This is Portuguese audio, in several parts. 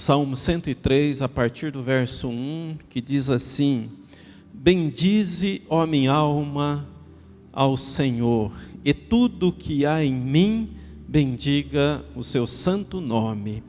Salmo 103, a partir do verso 1, que diz assim: bendize, ó minha alma, ao Senhor, e tudo que há em mim, bendiga o seu santo nome.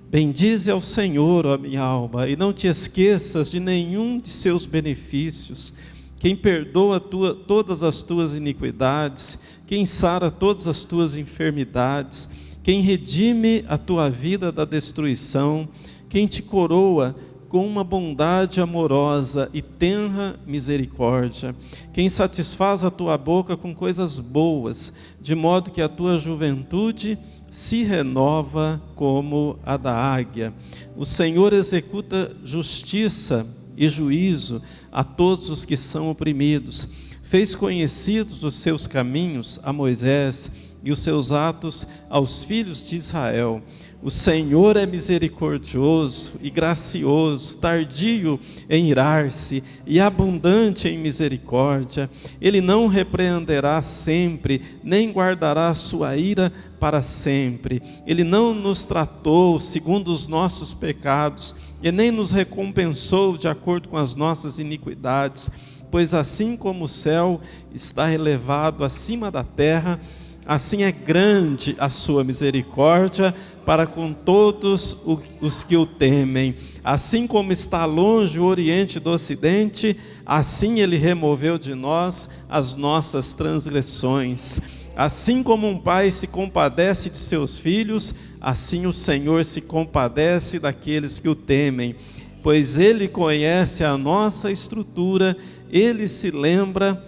Bendize ao Senhor, ó minha alma, e não te esqueças de nenhum de seus benefícios. Quem perdoa todas as tuas iniquidades, quem sara todas as tuas enfermidades, quem redime a tua vida da destruição, quem te coroa com uma bondade amorosa e tenra misericórdia, quem satisfaz a tua boca com coisas boas, de modo que a tua juventude se renova como a da águia. O Senhor executa justiça e juízo a todos os que são oprimidos. Fez conhecidos os seus caminhos a Moisés e os seus atos aos filhos de Israel. O Senhor é misericordioso e gracioso, tardio em irar-se e abundante em misericórdia. Ele não repreenderá sempre, nem guardará a sua ira para sempre. Ele não nos tratou segundo os nossos pecados e nem nos recompensou de acordo com as nossas iniquidades. Pois assim como o céu está elevado acima da terra, assim é grande a sua misericórdia para com todos os que o temem. Assim como está longe o oriente do ocidente, assim ele removeu de nós as nossas transgressões. Assim como um pai se compadece de seus filhos, assim o Senhor se compadece daqueles que o temem. Pois ele conhece a nossa estrutura, ele se lembra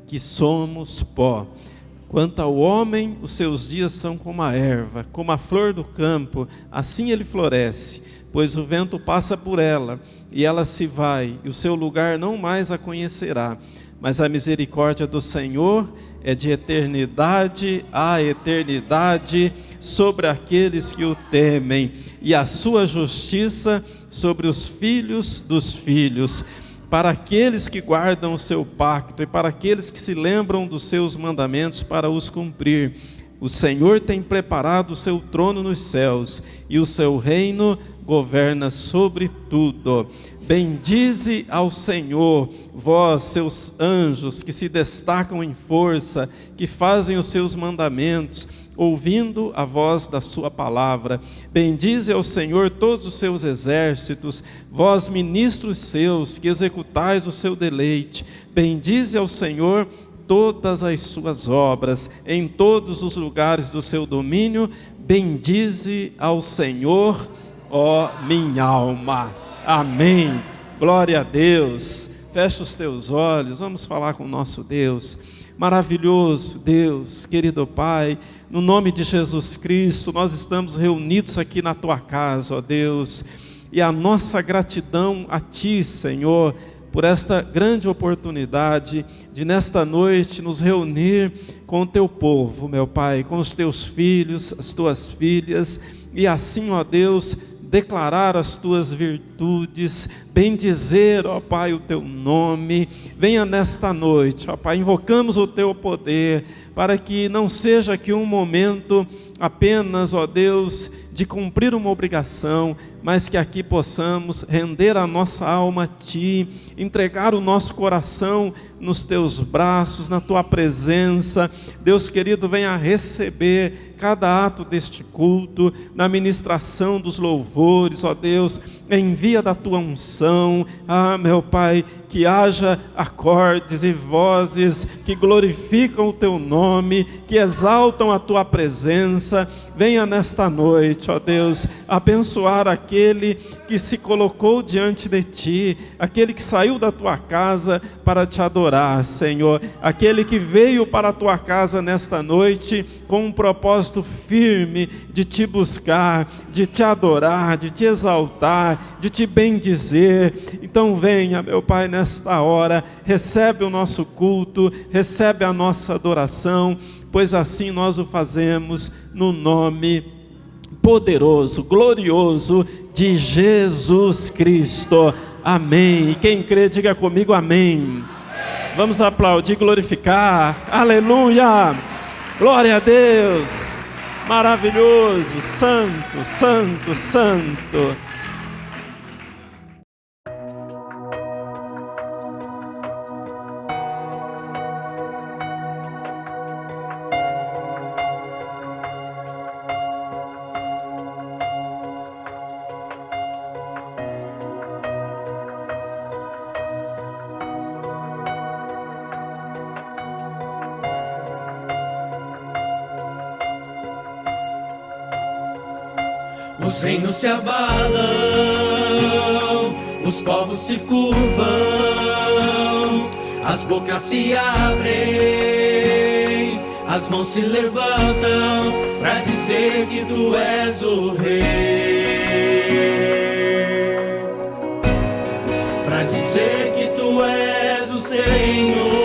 que somos pó. Quanto ao homem, os seus dias são como a erva, como a flor do campo, assim ele floresce, pois o vento passa por ela, e ela se vai, e o seu lugar não mais a conhecerá. Mas a misericórdia do Senhor é de eternidade a eternidade sobre aqueles que o temem, e a sua justiça sobre os filhos dos filhos, para aqueles que guardam o seu pacto e para aqueles que se lembram dos seus mandamentos para os cumprir. O Senhor tem preparado o seu trono nos céus e o seu reino governa sobre tudo. Bendize ao Senhor, vós, seus anjos, que se destacam em força, que fazem os seus mandamentos, ouvindo a voz da sua palavra. Bendize ao Senhor todos os seus exércitos, vós ministros seus, que executais o seu deleite. Bendize ao Senhor todas as suas obras, em todos os lugares do seu domínio. Bendize ao Senhor, ó minha alma. Amém. Glória a Deus. Fecha os teus olhos, vamos falar com o nosso Deus. Maravilhoso Deus, querido Pai, no nome de Jesus Cristo, nós estamos reunidos aqui na Tua casa, ó Deus, e a nossa gratidão a Ti, Senhor, por esta grande oportunidade de nesta noite nos reunir com o Teu povo, meu Pai, com os Teus filhos, as Tuas filhas, e assim, ó Deus, declarar as Tuas virtudes, bendizer, ó Pai, o Teu nome. Venha nesta noite, ó Pai, invocamos o Teu poder, para que não seja aqui um momento apenas, ó Deus, de cumprir uma obrigação, mas que aqui possamos render a nossa alma a Ti, entregar o nosso coração nos Teus braços, na Tua presença. Deus querido, venha receber cada ato deste culto, na ministração dos louvores, ó Deus, envia da Tua unção, meu Pai, que haja acordes e vozes que glorificam o Teu nome, que exaltam a Tua presença. Venha nesta noite, ó Deus, abençoar aquele que se colocou diante de Ti, aquele que saiu da Tua casa para Te adorar, Senhor, aquele que veio para a Tua casa nesta noite com um propósito firme de Te buscar, de Te adorar, de Te exaltar, de Te bendizer. Então venha, meu Pai, nesta hora, recebe o nosso culto, recebe a nossa adoração, pois assim nós o fazemos no nome poderoso, glorioso de Jesus Cristo. Amém. E quem crê, diga comigo amém. Vamos aplaudir, glorificar. Aleluia. Glória a Deus. Maravilhoso, santo, santo, santo. Os reinos se abalam, os povos se curvam, as bocas se abrem, as mãos se levantam pra dizer que tu és o rei, pra dizer que tu és o Senhor.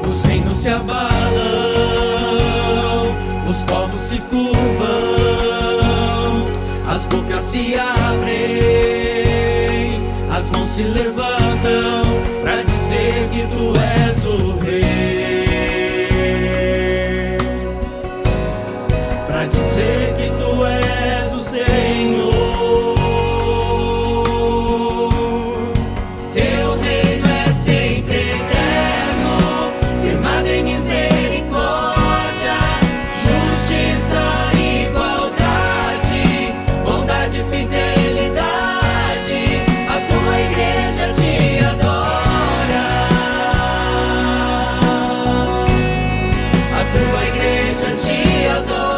Os reinos se abalam, os povos se curvam, as bocas se abrem, as mãos se levantam pra dizer que tu és o rei, pra dizer que tu és o Senhor. Teu reino é sempre eterno, firmado em misericórdia, justiça, igualdade, bondade e fidelidade. A tua igreja te adora, a tua igreja te adora.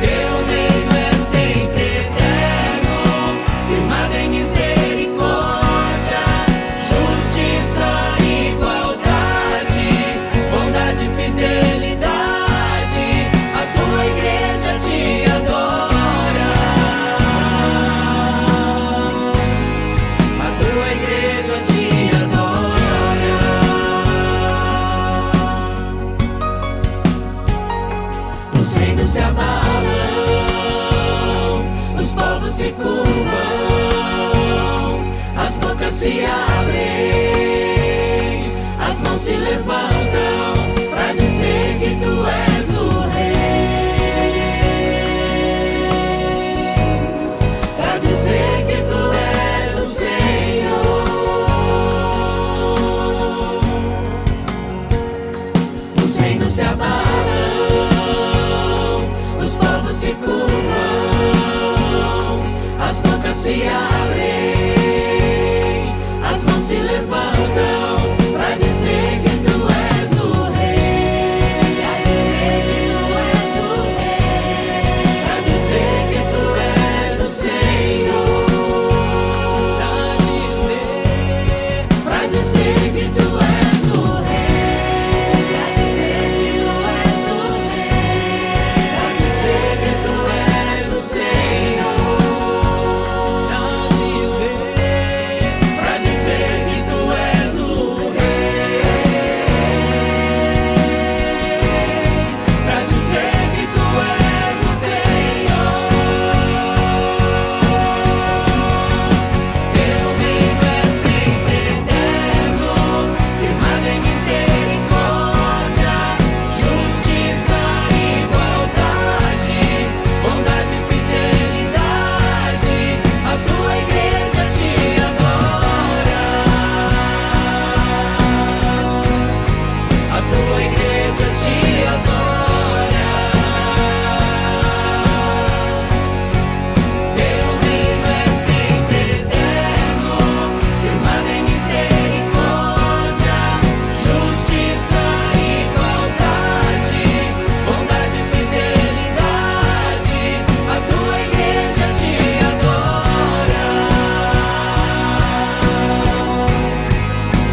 Teu reino é sempre eterno, firmado em misericórdia, justiça, igualdade, bondade e fidelidade. A tua igreja te adora, a tua igreja te adora. Os reinos se abalam, os povos se curvam, as bocas se abrem, as mãos se levantam pra dizer que tu és o rei, pra dizer que tu és o Senhor. Os reinos se abalam, os povos se curvam, as bocas se abrem, as mãos se levantam pra dizer que tu és o rei, pra dizer que tu és o rei, pra dizer que tu és o Senhor, pra dizer que tu és o rei, pra dizer que tu és o rei, pra dizer que tu és o Senhor, pra dizer que tu és o rei, pra dizer que tu és o Senhor. Teu reino é sempre eterno, firmado em misericórdia, justiça, igualdade, bondade e fidelidade. A tua igreja te adora, a tua igreja te adora. Teu reino é sempre eterno, firmado em misericórdia, justiça, igualdade, bondade e fidelidade. A tua igreja te adora,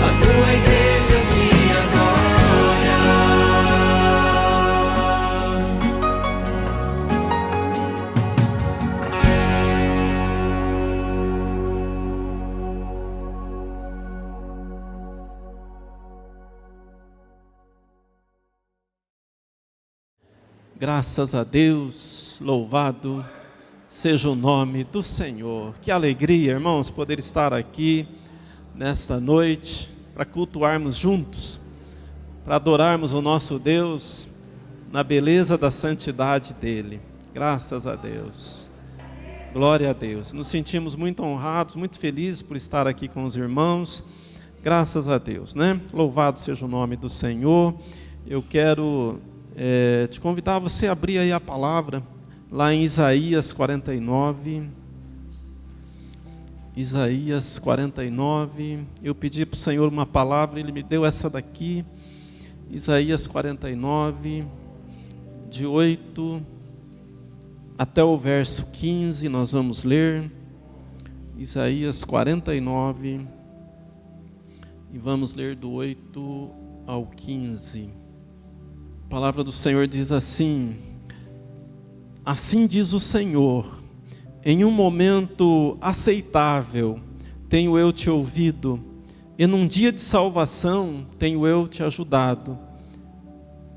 a tua igreja te adora. Graças a Deus, louvado seja o nome do Senhor. Que alegria, irmãos, poder estar aqui nesta noite para cultuarmos juntos, para adorarmos o nosso Deus na beleza da santidade dEle. Graças a Deus. Glória a Deus. Nos sentimos muito honrados, muito felizes por estar aqui com os irmãos. Graças a Deus, né? Louvado seja o nome do Senhor. Eu quero te convidar a você abrir aí a palavra lá em Isaías 49. Isaías 49, eu pedi para o Senhor uma palavra, Ele me deu essa daqui, Isaías 49, de 8 até o verso 15, nós vamos ler, Isaías 49, e vamos ler do 8 ao 15, a palavra do Senhor diz assim: assim diz o Senhor, em um momento aceitável tenho eu te ouvido, e num dia de salvação tenho eu te ajudado.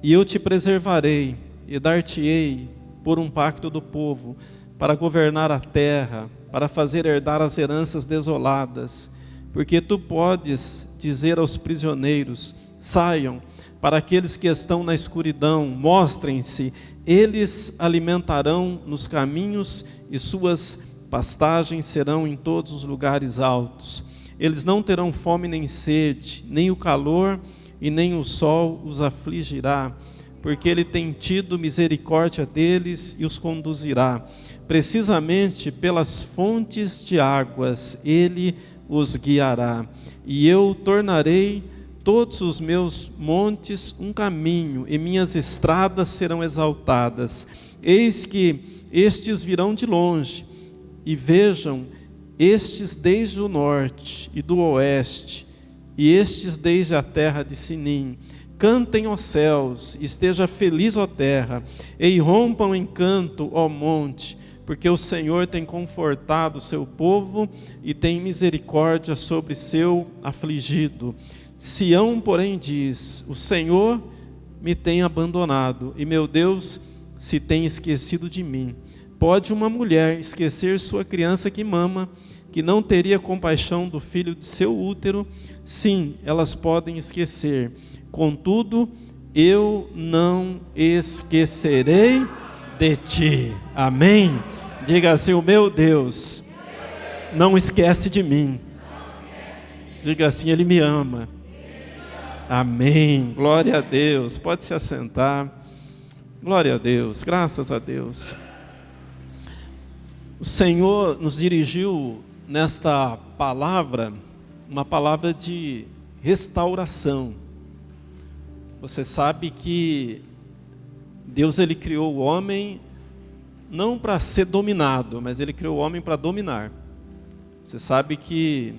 E eu te preservarei, e dar-te-ei por um pacto do povo, para governar a terra, para fazer herdar as heranças desoladas. Porque tu podes dizer aos prisioneiros, saiam, para aqueles que estão na escuridão, mostrem-se, eles alimentarão nos caminhos e suas pastagens serão em todos os lugares altos. Eles não terão fome nem sede, nem o calor e nem o sol os afligirá, porque Ele tem tido misericórdia deles e os conduzirá. Precisamente pelas fontes de águas Ele os guiará. E eu tornarei todos os meus montes um caminho, e minhas estradas serão exaltadas. Eis que estes virão de longe, e vejam, estes desde o norte e do oeste, e estes desde a terra de Sinim. Cantem, ó céus, esteja feliz, ó terra, e rompam em canto, ó monte, porque o Senhor tem confortado o seu povo, e tem misericórdia sobre seu afligido. Sião, porém, diz, o Senhor me tem abandonado, e meu Deus se tem esquecido de mim. Pode uma mulher esquecer sua criança que mama, que não teria compaixão do filho de seu útero? Sim, elas podem esquecer. Contudo, eu não esquecerei de ti. Amém? Diga assim, o meu Deus não esquece de mim. Diga assim, Ele me ama. Amém, glória a Deus, pode se assentar, glória a Deus, graças a Deus. O Senhor nos dirigiu nesta palavra, uma palavra de restauração. Você sabe que Deus Ele criou o homem não para ser dominado, mas Ele criou o homem para dominar. Você sabe que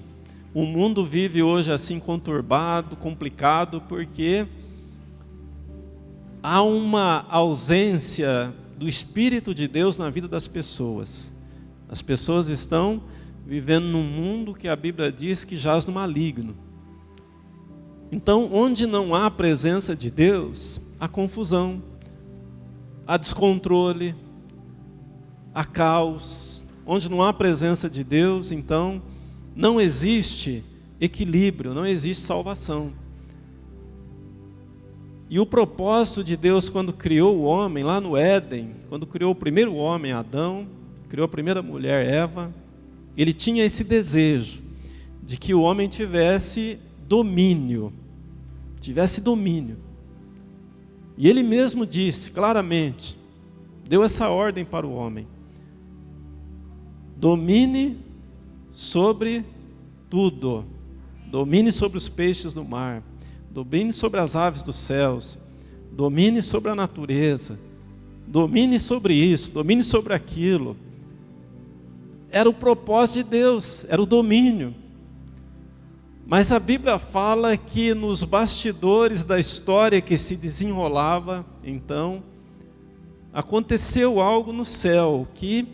o mundo vive hoje assim conturbado, complicado, porque há uma ausência do Espírito de Deus na vida das pessoas. As pessoas estão vivendo num mundo que a Bíblia diz que jaz no maligno. Então, onde não há a presença de Deus, há confusão, há descontrole, há caos. Onde não há a presença de Deus, então não existe equilíbrio, não existe salvação. E o propósito de Deus quando criou o homem lá no Éden, quando criou o primeiro homem, Adão, criou a primeira mulher, Eva, Ele tinha esse desejo de que o homem tivesse domínio. E Ele mesmo disse claramente, deu essa ordem para o homem: domine sobre tudo, domine sobre os peixes do mar, domine sobre as aves dos céus, domine sobre a natureza, domine sobre isso, domine sobre aquilo. Era o propósito de Deus, era o domínio. Mas a Bíblia fala que nos bastidores da história que se desenrolava, então, aconteceu algo no céu que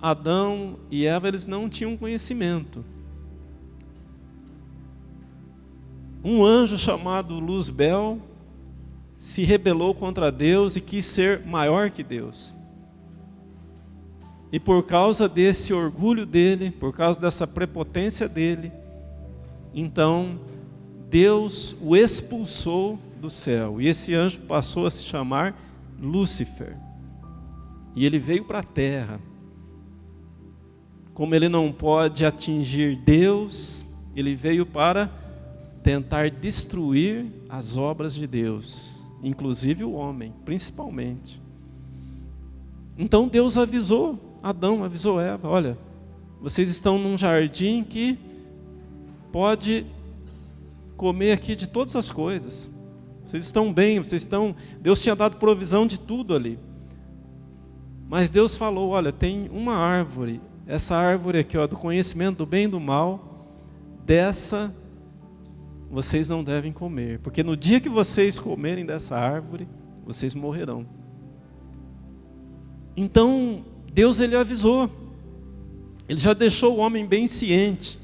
Adão e Eva, eles não tinham conhecimento. Um anjo chamado Luzbel se rebelou contra Deus e quis ser maior que Deus. E por causa desse orgulho dele, por causa dessa prepotência dele, então Deus o expulsou do céu. E esse anjo passou a se chamar Lúcifer. E ele veio para a terra. Como ele não pode atingir Deus, ele veio para tentar destruir as obras de Deus, inclusive o homem, principalmente. Então Deus avisou Adão, avisou Eva: olha, vocês estão num jardim que pode comer aqui de todas as coisas. Vocês estão bem, Deus tinha dado provisão de tudo ali. Mas Deus falou, olha, tem uma árvore, essa árvore aqui, ó, do conhecimento do bem e do mal, dessa vocês não devem comer, porque no dia que vocês comerem dessa árvore, vocês morrerão. Então, Deus, ele avisou, ele já deixou o homem bem ciente,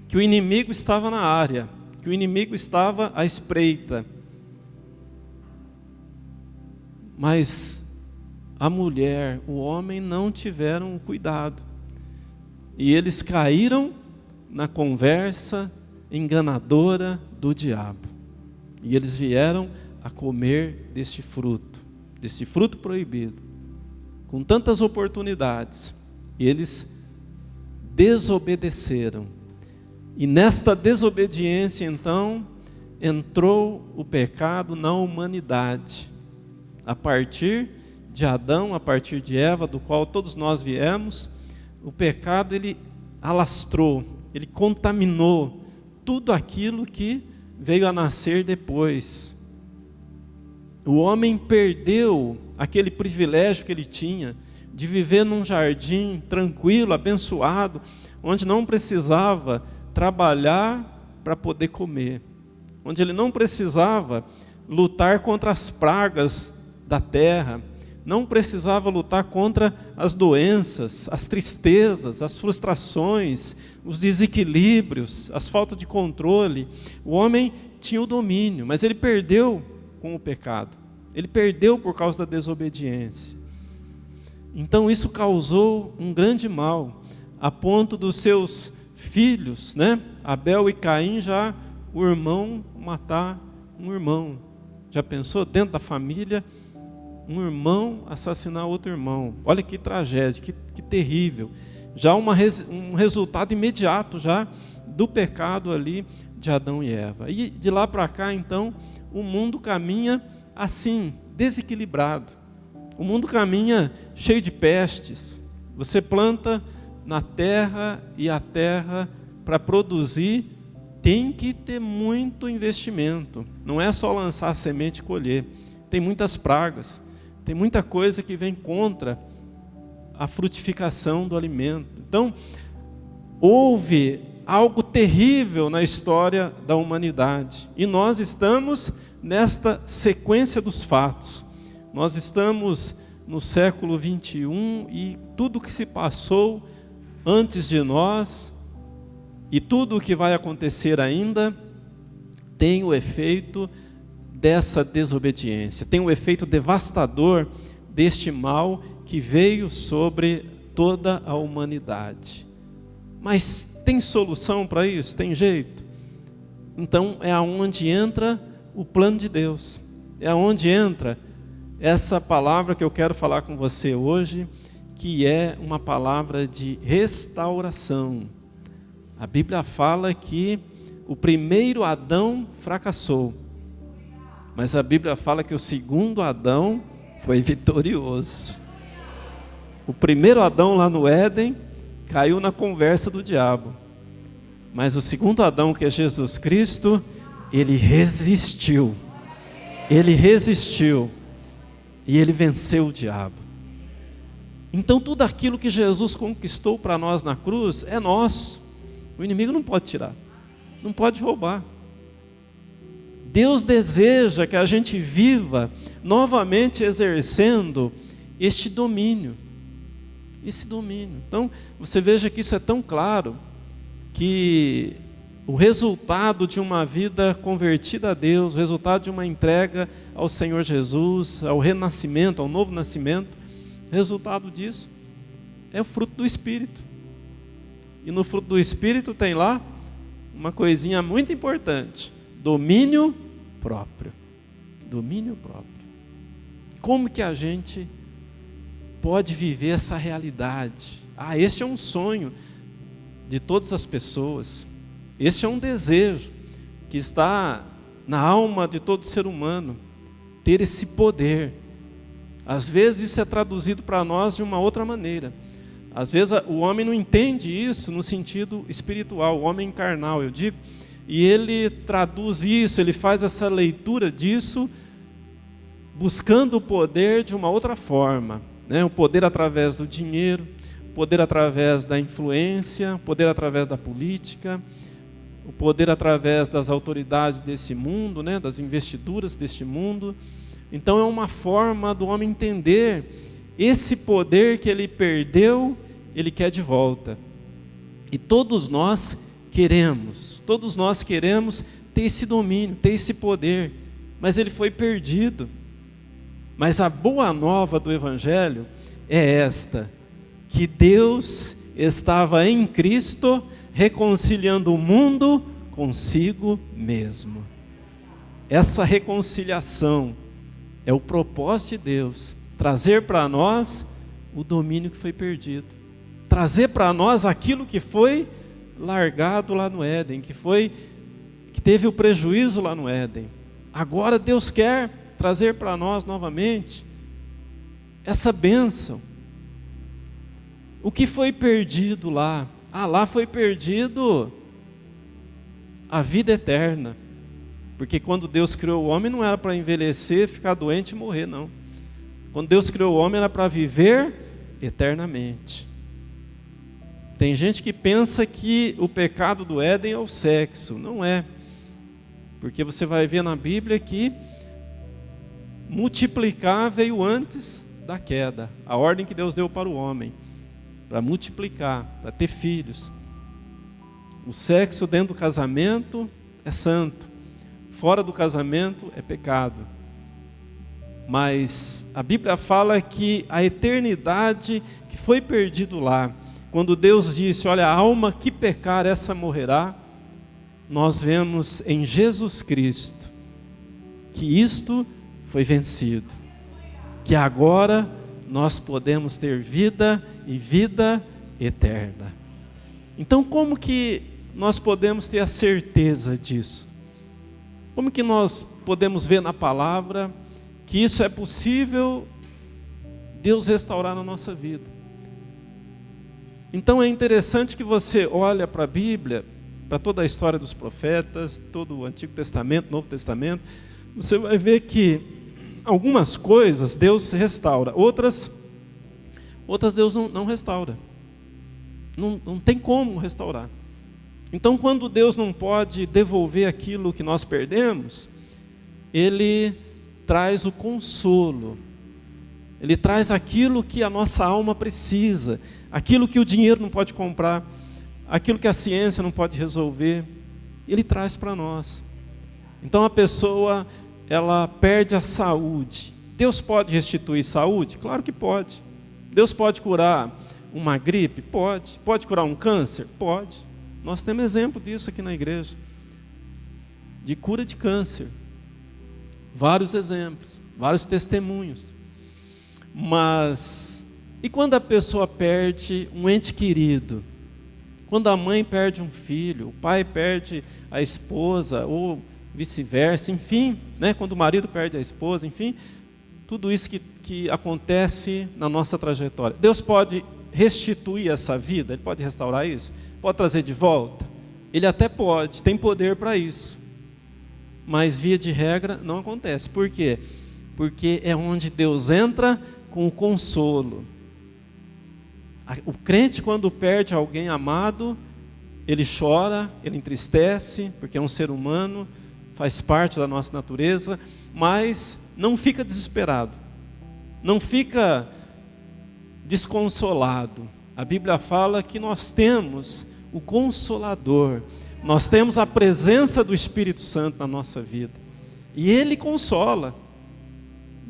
que o inimigo estava na área, que o inimigo estava à espreita. Mas a mulher, o homem não tiveram cuidado, e eles caíram na conversa enganadora do diabo, e eles vieram a comer deste fruto proibido, com tantas oportunidades, e eles desobedeceram, e nesta desobediência então entrou o pecado na humanidade, a partir de Adão, a partir de Eva, do qual todos nós viemos. O pecado, ele alastrou, ele contaminou tudo aquilo que veio a nascer depois. O homem perdeu aquele privilégio que ele tinha de viver num jardim tranquilo, abençoado, onde não precisava trabalhar para poder comer, onde ele não precisava lutar contra as pragas da terra, não precisava lutar contra as doenças, as tristezas, as frustrações, os desequilíbrios, as faltas de controle. O homem tinha o domínio, mas ele perdeu com o pecado, ele perdeu por causa da desobediência. Então isso causou um grande mal, a ponto dos seus filhos, Abel e Caim, já o irmão matar um irmão. Já pensou, dentro da família, um irmão assassinar outro irmão? Olha que tragédia, que terrível. Já um resultado imediato já do pecado ali de Adão e Eva. E de lá para cá, então, o mundo caminha assim, desequilibrado. O mundo caminha cheio de pestes. Você planta na terra, e a terra, para produzir, tem que ter muito investimento. Não é só lançar a semente e colher. Tem muitas pragas, tem muita coisa que vem contra a frutificação do alimento. Então, houve algo terrível na história da humanidade. E nós estamos nesta sequência dos fatos. Nós estamos no século 21 e tudo que se passou antes de nós e tudo o que vai acontecer ainda tem o efeito dessa desobediência, tem o efeito devastador deste mal que veio sobre toda a humanidade. Mas tem solução para isso? Tem jeito? Então é aonde entra o plano de Deus, é aonde entra essa palavra que eu quero falar com você hoje, que é uma palavra de restauração. A Bíblia fala que o primeiro Adão fracassou, mas a Bíblia fala que o segundo Adão foi vitorioso. O primeiro Adão lá no Éden caiu na conversa do diabo, mas o segundo Adão, que é Jesus Cristo, ele resistiu e ele venceu o diabo. Então tudo aquilo que Jesus conquistou para nós na cruz é nosso. O inimigo não pode tirar, não pode roubar. Deus deseja que a gente viva novamente exercendo este domínio. Esse domínio. Então, você veja que isso é tão claro, que o resultado de uma vida convertida a Deus, o resultado de uma entrega ao Senhor Jesus, ao renascimento, ao novo nascimento, o resultado disso é o fruto do Espírito. E no fruto do Espírito tem lá uma coisinha muito importante: domínio próprio. Domínio próprio. Como que a gente pode viver essa realidade? Este é um sonho de todas as pessoas. Este é um desejo que está na alma de todo ser humano, ter esse poder. Às vezes isso é traduzido para nós de uma outra maneira. Às vezes o homem não entende isso no sentido espiritual, o homem carnal, eu digo, e ele traduz isso, ele faz essa leitura disso, buscando o poder de uma outra forma, né? O poder através do dinheiro, o poder através da influência, o poder através da política, o poder através das autoridades desse mundo, né? Das investiduras deste mundo. Então é uma forma do homem entender esse poder que ele perdeu, ele quer de volta. E todos nós queremos ter esse domínio, ter esse poder, mas ele foi perdido. Mas a boa nova do Evangelho é esta, que Deus estava em Cristo reconciliando o mundo consigo mesmo. Essa reconciliação é o propósito de Deus, trazer para nós o domínio que foi perdido, trazer para nós aquilo que foi largado lá no Éden, que teve o prejuízo lá no Éden. Agora Deus quer trazer para nós novamente essa bênção. O que foi perdido lá? Lá foi perdido a vida eterna. Porque quando Deus criou o homem não era para envelhecer, ficar doente e morrer, não. Quando Deus criou o homem era para viver eternamente. Tem gente que pensa que o pecado do Éden é o sexo. Não é. Porque você vai ver na Bíblia que multiplicar veio antes da queda. A ordem que Deus deu para o homem, para multiplicar, para ter filhos. O sexo dentro do casamento é santo, fora do casamento é pecado. Mas a Bíblia fala que a eternidade que foi perdido lá, quando Deus disse, olha, a alma que pecar, essa morrerá, nós vemos em Jesus Cristo que isto foi vencido, que agora nós podemos ter vida e vida eterna. Então, como que nós podemos ter a certeza disso? Como que nós podemos ver na palavra que isso é possível Deus restaurar na nossa vida? Então é interessante que você olha para a Bíblia, para toda a história dos profetas, todo o Antigo Testamento, Novo Testamento, você vai ver que algumas coisas Deus restaura, outras Deus não restaura. Não tem como restaurar. Então, quando Deus não pode devolver aquilo que nós perdemos, Ele traz o consolo. Ele traz aquilo que a nossa alma precisa, aquilo que o dinheiro não pode comprar, aquilo que a ciência não pode resolver, Ele traz para nós. Então a pessoa, ela perde a saúde. Deus pode restituir saúde? Claro que pode. Deus pode curar uma gripe? Pode. Pode curar um câncer? Pode. Nós temos exemplo disso aqui na igreja, de cura de câncer. Vários exemplos, vários testemunhos. Mas, e quando a pessoa perde um ente querido? Quando a mãe perde um filho, o pai perde a esposa, ou vice-versa, enfim, né? Quando o marido perde a esposa, enfim, tudo isso que acontece na nossa trajetória. Deus pode restituir essa vida? Ele pode restaurar isso? Pode trazer de volta? Ele até pode, tem poder para isso. Mas via de regra não acontece. Por quê? Porque é onde Deus entra com o consolo. O crente, quando perde alguém amado, ele chora, ele entristece, porque é um ser humano, faz parte da nossa natureza, mas não fica desesperado, não fica desconsolado. A Bíblia fala que nós temos o Consolador, nós temos a presença do Espírito Santo na nossa vida, e Ele consola.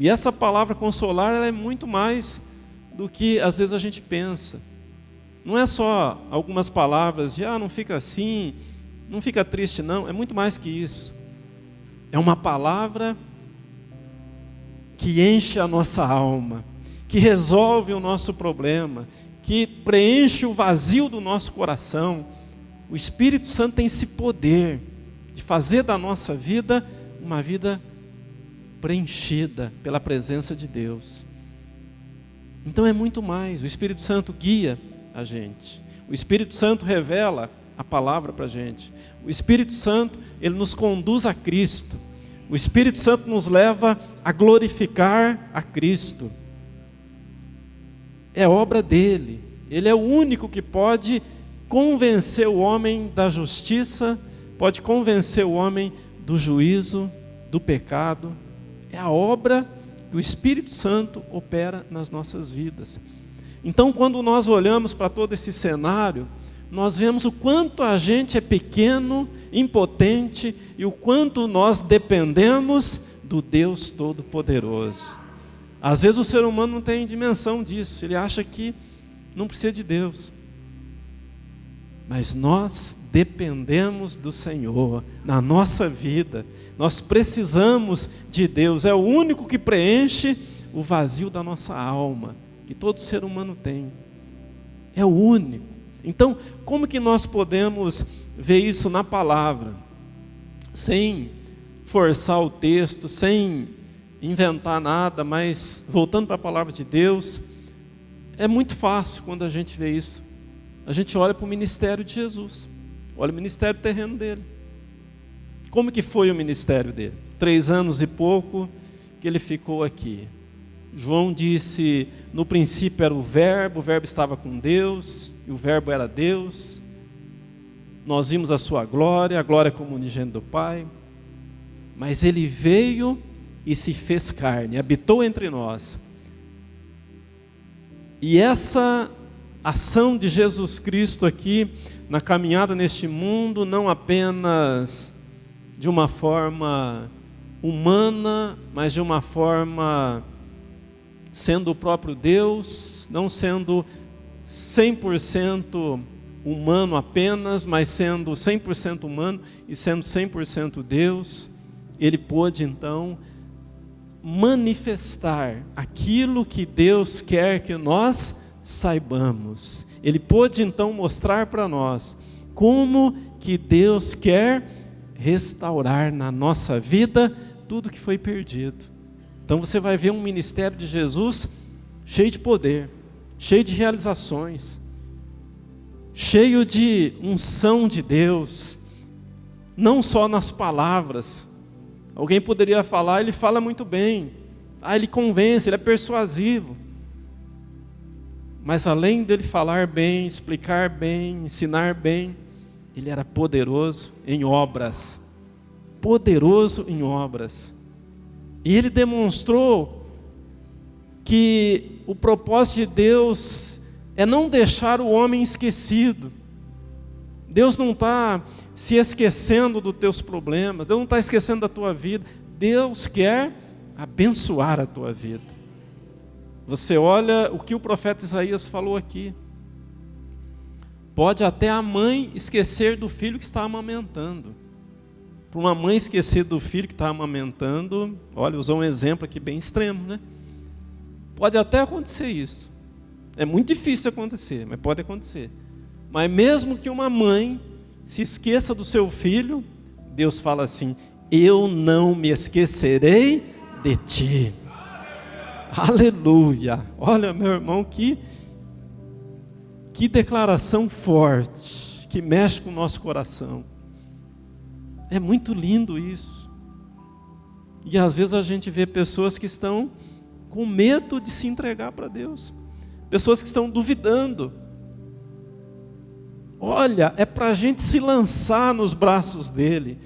E essa palavra consolar, ela é muito mais do que às vezes a gente pensa. Não é só algumas palavras de, não fica assim, não fica triste não, é muito mais que isso. É uma palavra que enche a nossa alma, que resolve o nosso problema, que preenche o vazio do nosso coração. O Espírito Santo tem esse poder de fazer da nossa vida uma vida preenchida pela presença de Deus. Então é muito mais. O Espírito Santo guia a gente. O Espírito Santo revela a palavra para a gente. O Espírito Santo, ele nos conduz a Cristo. O Espírito Santo nos leva a glorificar a Cristo. É obra dele. Ele é o único que pode convencer o homem da justiça, pode convencer o homem do juízo, do pecado. É a obra que o Espírito Santo opera nas nossas vidas. Então, quando nós olhamos para todo esse cenário, nós vemos o quanto a gente é pequeno, impotente, e o quanto nós dependemos do Deus Todo-Poderoso. Às vezes o ser humano não tem dimensão disso, ele acha que não precisa de Deus. Mas nós dependemos do Senhor na nossa vida, nós precisamos de Deus, é o único que preenche o vazio da nossa alma, que todo ser humano tem, é o único. Então, como que nós podemos ver isso na palavra, sem forçar o texto, sem inventar nada, mas voltando para a palavra de Deus? É muito fácil quando a gente vê isso. A gente olha para o ministério de Jesus, olha o ministério terreno dele. Como que foi o ministério dele? 3 anos e pouco que ele ficou aqui. João disse, no princípio era o verbo estava com Deus, e o verbo era Deus. Nós vimos a sua glória, a glória como unigênito do Pai. Mas ele veio e se fez carne, habitou entre nós. E essa ação de Jesus Cristo aqui, na caminhada neste mundo, não apenas de uma forma humana, mas de uma forma sendo o próprio Deus, não sendo 100% humano apenas, mas sendo 100% humano e sendo 100% Deus, ele pôde então manifestar aquilo que Deus quer que nós saibamos. Ele pôde então mostrar para nós como que Deus quer restaurar na nossa vida tudo que foi perdido. Então você vai ver um ministério de Jesus cheio de poder, cheio de realizações, cheio de unção de Deus, não só nas palavras. Alguém poderia falar, ele fala muito bem, ele convence, ele é persuasivo. Mas além dele falar bem, explicar bem, ensinar bem, ele era poderoso em obras. Poderoso em obras. E ele demonstrou que o propósito de Deus é não deixar o homem esquecido. Deus não está se esquecendo dos teus problemas, Deus não está esquecendo da tua vida. Deus quer abençoar a tua vida. Você olha o que o profeta Isaías falou aqui. Pode até a mãe esquecer do filho que está amamentando. Para uma mãe esquecer do filho que está amamentando, olha, usou um exemplo aqui bem extremo, né? Pode até acontecer isso. É muito difícil acontecer, mas pode acontecer. Mas mesmo que uma mãe se esqueça do seu filho, Deus fala assim: eu não me esquecerei de ti. Aleluia! Olha, meu irmão, que declaração forte, que mexe com o nosso coração. É muito lindo isso. E às vezes a gente vê pessoas que estão com medo de se entregar para Deus, pessoas que estão duvidando. Olha, é para a gente se lançar nos braços dele,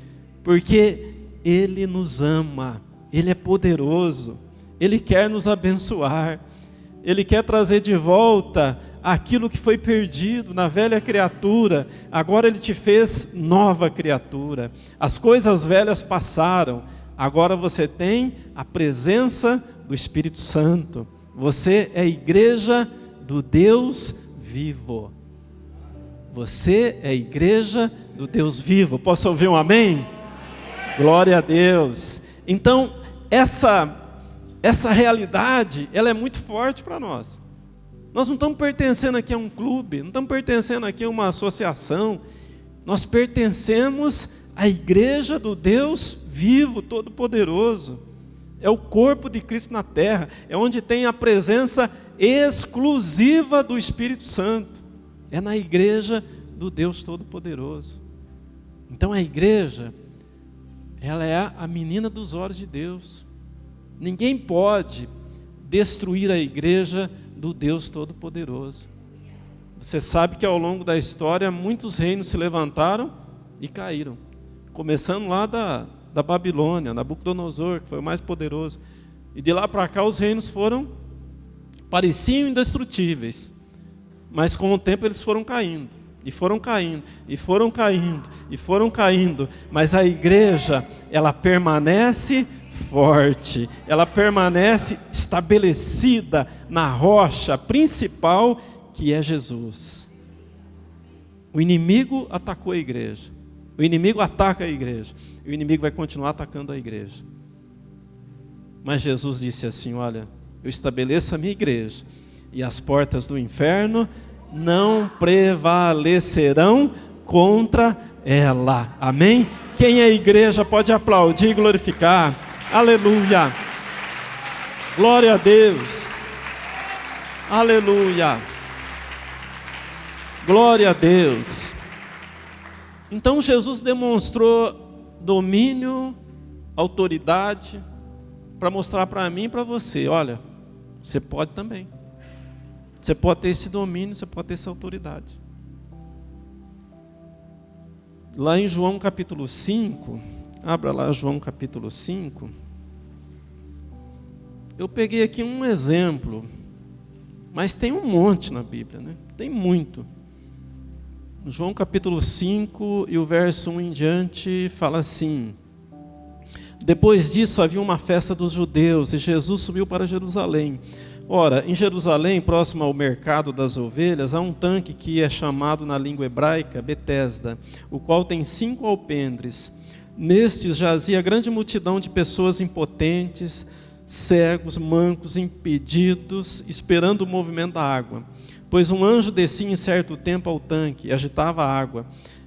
porque ele nos ama, ele é poderoso, ele quer nos abençoar, ele quer trazer de volta aquilo que foi perdido na velha criatura. Agora ele te fez nova criatura, as coisas velhas passaram, agora você tem a presença do Espírito Santo, você é a igreja do Deus vivo. Você é a igreja do Deus vivo. Posso ouvir um amém? Glória a Deus. Então, essa realidade, ela é muito forte para nós. Nós não estamos pertencendo aqui a um clube, não estamos pertencendo aqui a uma associação. Nós pertencemos à igreja do Deus vivo, todo-poderoso. É o corpo de Cristo na terra, é onde tem a presença exclusiva do Espírito Santo. é na igreja do Deus Todo-Poderoso. Então a igreja, ela é a menina dos olhos de Deus. Ninguém pode destruir a igreja do Deus Todo-Poderoso. Você sabe que ao longo da história muitos reinos se levantaram e caíram. Começando lá da Babilônia, Nabucodonosor, que foi o mais poderoso. E de lá para cá os reinos pareciam indestrutíveis. Mas com o tempo eles foram caindo. E foram caindo, e foram caindo, e foram caindo. Mas a igreja, ela permanece forte. Ela permanece estabelecida na rocha principal, que é Jesus. O inimigo atacou a igreja. O inimigo ataca a igreja. E o inimigo vai continuar atacando a igreja. Mas Jesus disse assim: olha, eu estabeleço a minha igreja, e as portas do inferno não prevalecerão contra ela. Amém? Quem é a igreja pode aplaudir e glorificar. Aleluia. Glória a Deus. Aleluia. Glória a Deus. Então Jesus demonstrou domínio, autoridade, para mostrar para mim e para você: olha, você pode também. Você pode ter esse domínio, você pode ter essa autoridade. Lá em João capítulo 5, abra lá João capítulo 5. Eu peguei aqui um exemplo, mas tem um monte na Bíblia, né? Tem muito. João capítulo 5 e o verso 1 em diante fala assim: depois disso havia uma festa dos judeus e Jesus subiu para Jerusalém. Ora, em Jerusalém, próximo ao mercado das ovelhas, há um tanque que é chamado na língua hebraica Betesda, o qual tem 5 alpendres. Nestes jazia grande multidão de pessoas impotentes, cegos, mancos, impedidos, esperando o movimento da água. Pois um anjo descia em certo tempo ao tanque e agitava a água.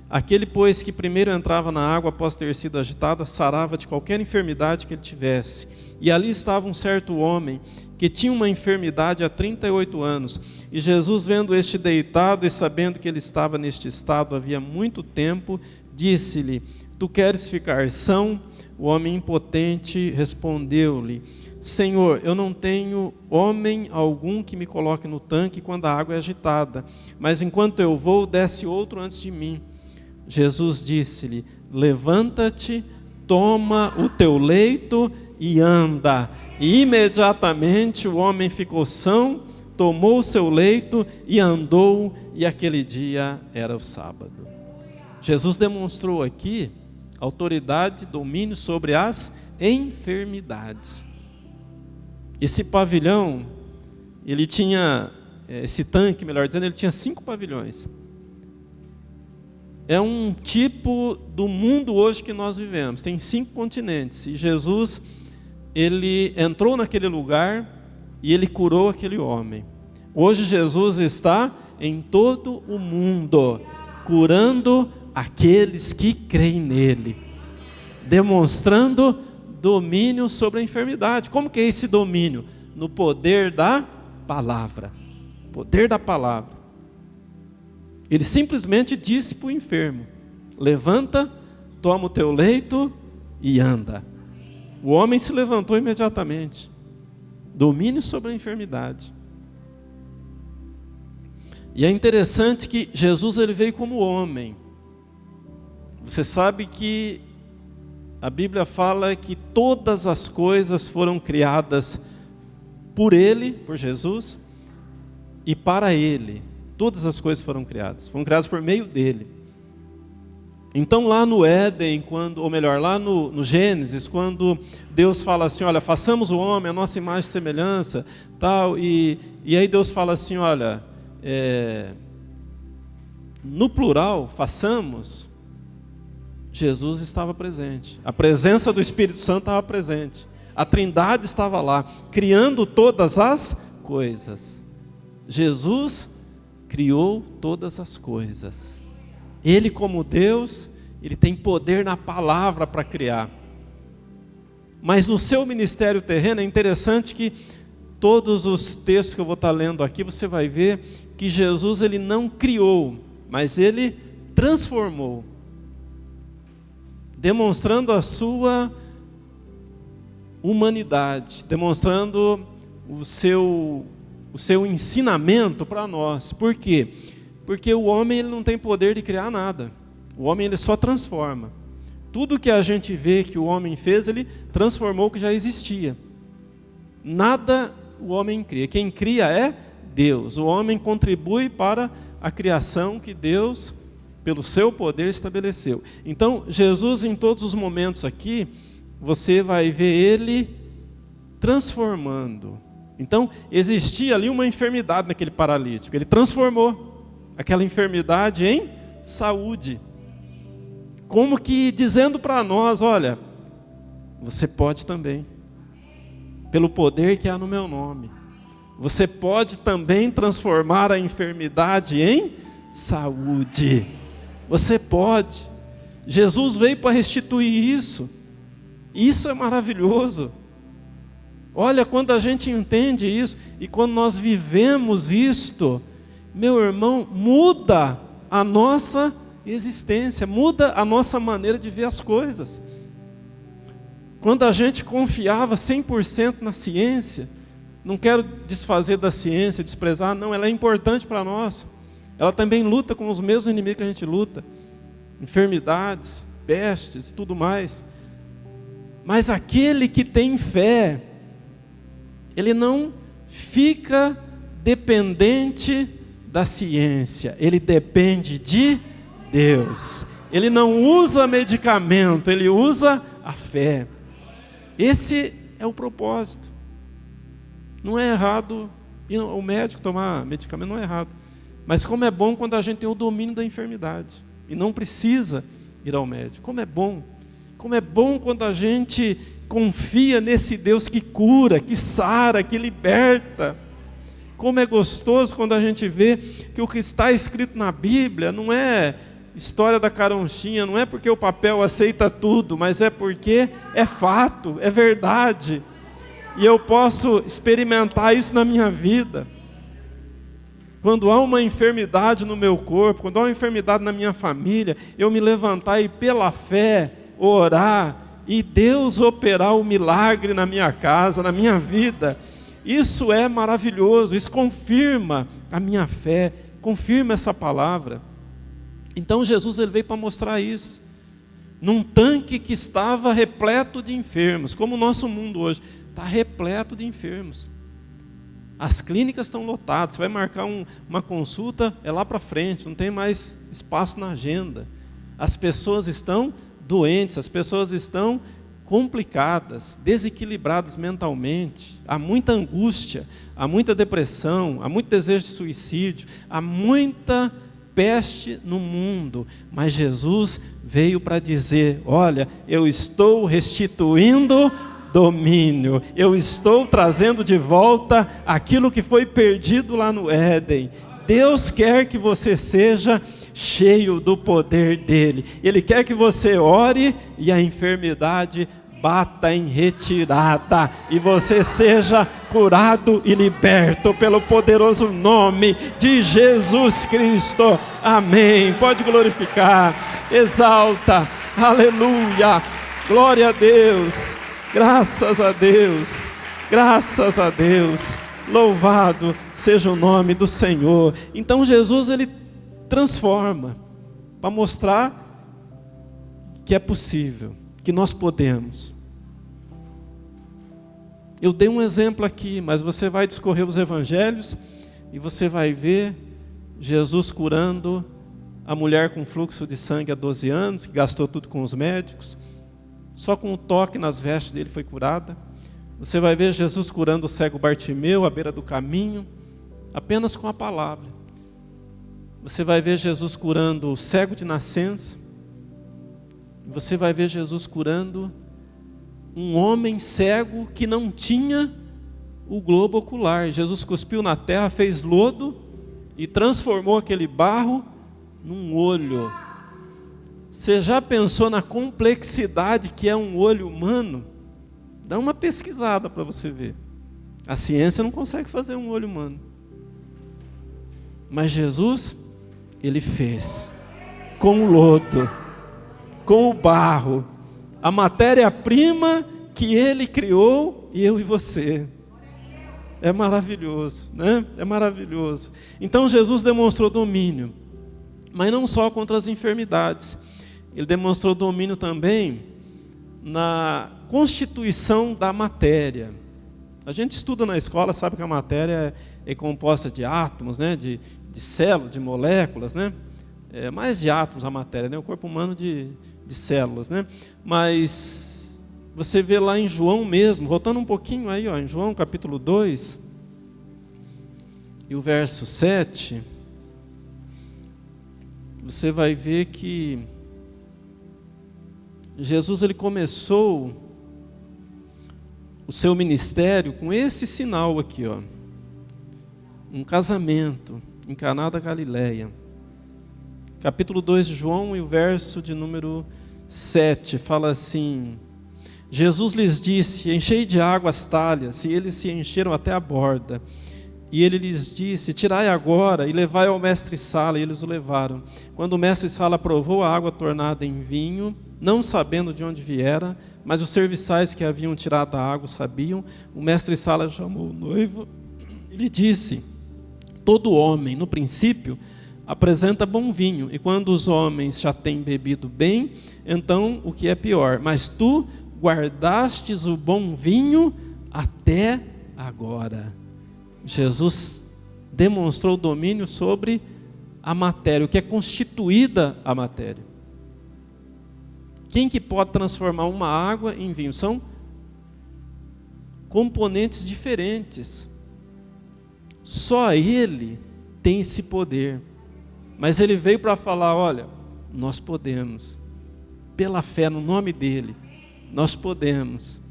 Aquele, pois, que primeiro entrava na água após ter sido agitada, sarava de qualquer enfermidade que ele tivesse. E ali estava um certo homem que tinha uma enfermidade há 38 anos. E Jesus, vendo este deitado e sabendo que ele estava neste estado havia muito tempo, disse-lhe: tu queres ficar são? O homem impotente respondeu-lhe: Senhor, eu não tenho homem algum que me coloque no tanque quando a água é agitada, mas enquanto eu vou, desce outro antes de mim. Jesus disse-lhe: levanta-te, toma o teu leito e anda. E imediatamente o homem ficou são, tomou o seu leito e andou, e aquele dia era o sábado. Jesus demonstrou aqui autoridade, domínio sobre as enfermidades. Esse pavilhão, ele tinha, esse tanque, melhor dizendo, ele tinha 5 pavilhões. É um tipo do mundo hoje que nós vivemos. Tem 5 continentes. E Jesus, ele entrou naquele lugar e ele curou aquele homem. Hoje Jesus está em todo o mundo, curando aqueles que creem nele, demonstrando domínio sobre a enfermidade. Como que é esse domínio? No poder da palavra. Poder da palavra. Ele simplesmente disse para o enfermo: levanta, toma o teu leito e anda. O homem se levantou imediatamente. Domínio sobre a enfermidade. E é interessante que Jesus, ele veio como homem. Você sabe que a Bíblia fala que todas as coisas foram criadas por Ele, por Jesus, e para Ele. Todas as coisas foram criadas por meio dEle. Então lá no Éden, lá no Gênesis, quando Deus fala assim: olha, façamos o homem a nossa imagem e semelhança, tal, e aí Deus fala assim: olha, no plural, façamos. Jesus estava presente, a presença do Espírito Santo estava presente, a Trindade estava lá, criando todas as coisas. Jesus criou todas as coisas. Ele, como Deus, ele tem poder na palavra para criar. Mas no seu ministério terreno é interessante que todos os textos que eu vou estar lendo aqui, você vai ver que Jesus ele não criou, mas ele transformou, demonstrando a sua humanidade, demonstrando o seu ensinamento para nós. Por quê? Porque o homem ele não tem poder de criar nada. O homem ele só transforma. Tudo que a gente vê que o homem fez, ele transformou o que já existia. Nada o homem cria. Quem cria é Deus. O homem contribui para a criação que Deus, pelo seu poder, estabeleceu. Então, Jesus, em todos os momentos aqui, você vai ver ele transformando. Então, existia ali uma enfermidade naquele paralítico. Ele transformou aquela enfermidade em saúde. Como que dizendo para nós, olha, você pode também. Pelo poder que há no meu nome. Você pode também transformar a enfermidade em saúde. Você pode. Jesus veio para restituir isso. Isso é maravilhoso. Olha, quando a gente entende isso e quando nós vivemos isto, meu irmão, muda a nossa existência, muda a nossa maneira de ver as coisas. Quando a gente confiava 100% na ciência, não quero desfazer da ciência, desprezar, não, ela é importante para nós. Ela também luta com os mesmos inimigos que a gente luta, enfermidades, pestes e tudo mais. Mas aquele que tem fé, ele não fica dependente da ciência, ele depende de Deus. Ele não usa medicamento, ele usa a fé. Esse é o propósito. Não é errado o médico tomar medicamento, não é errado. Mas como é bom quando a gente tem o domínio da enfermidade e não precisa ir ao médico. Como é bom. Como é bom quando a gente confia nesse Deus que cura, que sara, que liberta. Como é gostoso quando a gente vê que o que está escrito na Bíblia não é história da caronchinha, não é porque o papel aceita tudo, mas é porque é fato, é verdade. E eu posso experimentar isso na minha vida. Quando há uma enfermidade no meu corpo, quando há uma enfermidade na minha família, eu me levantar e pela fé orar e Deus operar o milagre na minha casa, na minha vida. Isso é maravilhoso, isso confirma a minha fé, confirma essa palavra. Então Jesus ele veio para mostrar isso. Num tanque que estava repleto de enfermos, como o nosso mundo hoje, está repleto de enfermos. As clínicas estão lotadas, você vai marcar uma consulta, é lá para frente, não tem mais espaço na agenda. As pessoas estão doentes, as pessoas estão complicadas, desequilibradas mentalmente, há muita angústia, há muita depressão, há muito desejo de suicídio, há muita peste no mundo, mas Jesus veio para dizer, olha, eu estou restituindo domínio, eu estou trazendo de volta aquilo que foi perdido lá no Éden. Deus quer que você seja cheio do poder dele. Ele quer que você ore e a enfermidade bata em retirada e você seja curado e liberto pelo poderoso nome de Jesus Cristo. Amém. Pode glorificar, exalta, aleluia, glória a Deus, graças a Deus, graças a Deus, louvado seja o nome do Senhor. Então Jesus ele transforma para mostrar que é possível, que nós podemos. Eu dei um exemplo aqui, mas você vai discorrer os evangelhos e você vai ver Jesus curando a mulher com fluxo de sangue há 12 anos, que gastou tudo com os médicos, só com o toque nas vestes dele foi curada. Você vai ver Jesus curando o cego Bartimeu à beira do caminho, apenas com a palavra. Você vai ver Jesus curando o cego de nascença. Você vai ver Jesus curando um homem cego que não tinha o globo ocular. Jesus cuspiu na terra, fez lodo e transformou aquele barro num olho. Você já pensou na complexidade que é um olho humano? Dá uma pesquisada para você ver. A ciência não consegue fazer um olho humano. Mas Jesus, Ele fez. Com o lodo, com o barro, a matéria-prima que Ele criou, e eu e você. É maravilhoso, né? É maravilhoso. Então Jesus demonstrou domínio, mas não só contra as enfermidades. Ele demonstrou domínio também na constituição da matéria. A gente estuda na escola, sabe que a matéria é composta de átomos, né? de células, de moléculas, né? É mais de átomos a matéria, né? O corpo humano de células, né? Mas você vê lá em João mesmo, voltando um pouquinho aí, ó, em João capítulo 2, e o verso 7, você vai ver que Jesus, ele começou o seu ministério com esse sinal aqui, ó. Um casamento em Caná da Galileia. Capítulo 2 de João e o verso de número 7, fala assim: Jesus lhes disse, enchei de água as talhas, e eles se encheram até a borda. E ele lhes disse, tirai agora e levai ao mestre-sala, e eles o levaram. Quando o mestre-sala provou a água tornada em vinho, não sabendo de onde viera, mas os serviçais que haviam tirado a água sabiam, o mestre-sala chamou o noivo e lhe disse, todo homem, no princípio, apresenta bom vinho, e quando os homens já têm bebido bem, então o que é pior, mas tu guardastes o bom vinho até agora. Jesus demonstrou domínio sobre a matéria, o que é constituída a matéria. Quem que pode transformar uma água em vinho? São componentes diferentes. Só Ele tem esse poder. Mas Ele veio para falar, olha, nós podemos. Pela fé no nome dEle, nós podemos.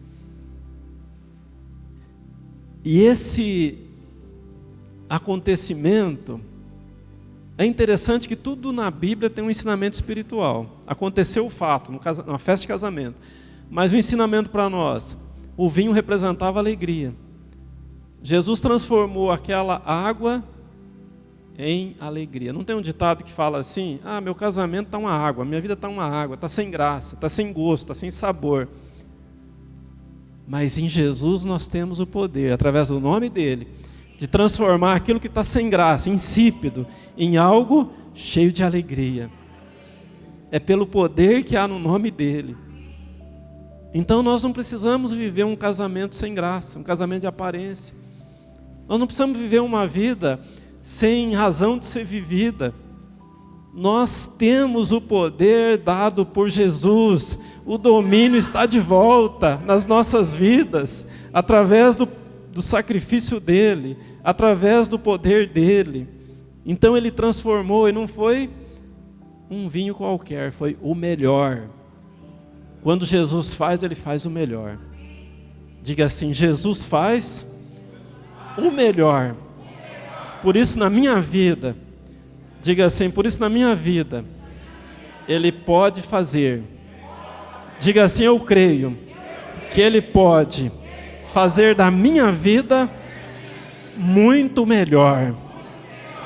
E esse acontecimento, é interessante que tudo na Bíblia tem um ensinamento espiritual. Aconteceu o fato, numa festa de casamento. Mas o ensinamento para nós, o vinho representava alegria. Jesus transformou aquela água em alegria. Não tem um ditado que fala assim, meu casamento está uma água, minha vida está uma água, está sem graça, está sem gosto, está sem sabor. Mas em Jesus nós temos o poder, através do nome dEle, de transformar aquilo que está sem graça, insípido, em algo cheio de alegria. É pelo poder que há no nome dEle. Então nós não precisamos viver um casamento sem graça, um casamento de aparência. Nós não precisamos viver uma vida sem razão de ser vivida. Nós temos o poder dado por Jesus. O domínio está de volta nas nossas vidas, através do sacrifício dEle, através do poder dEle. Então Ele transformou, e não foi um vinho qualquer, foi o melhor. Quando Jesus faz, Ele faz o melhor. Diga assim, Jesus faz o melhor. Por isso na minha vida, diga assim, por isso na minha vida, Ele pode fazer. Diga assim, eu creio que Ele pode fazer da minha vida muito melhor,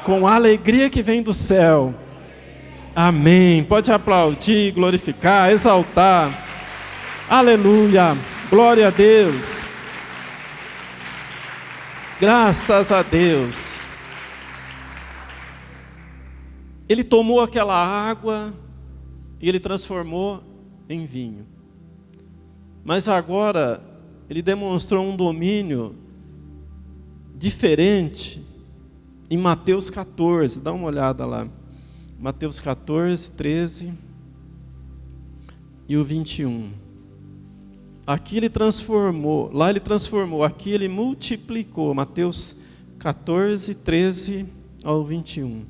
com a alegria que vem do céu. Amém. Pode aplaudir, glorificar, exaltar. Aleluia. Glória a Deus. Graças a Deus. Ele tomou aquela água e Ele transformou em vinho. Mas agora Ele demonstrou um domínio diferente em Mateus 14. Dá uma olhada lá. Mateus 14, 13 e o 21. Aqui Ele transformou, lá Ele transformou, aqui Ele multiplicou. Mateus 14, 13 ao 21.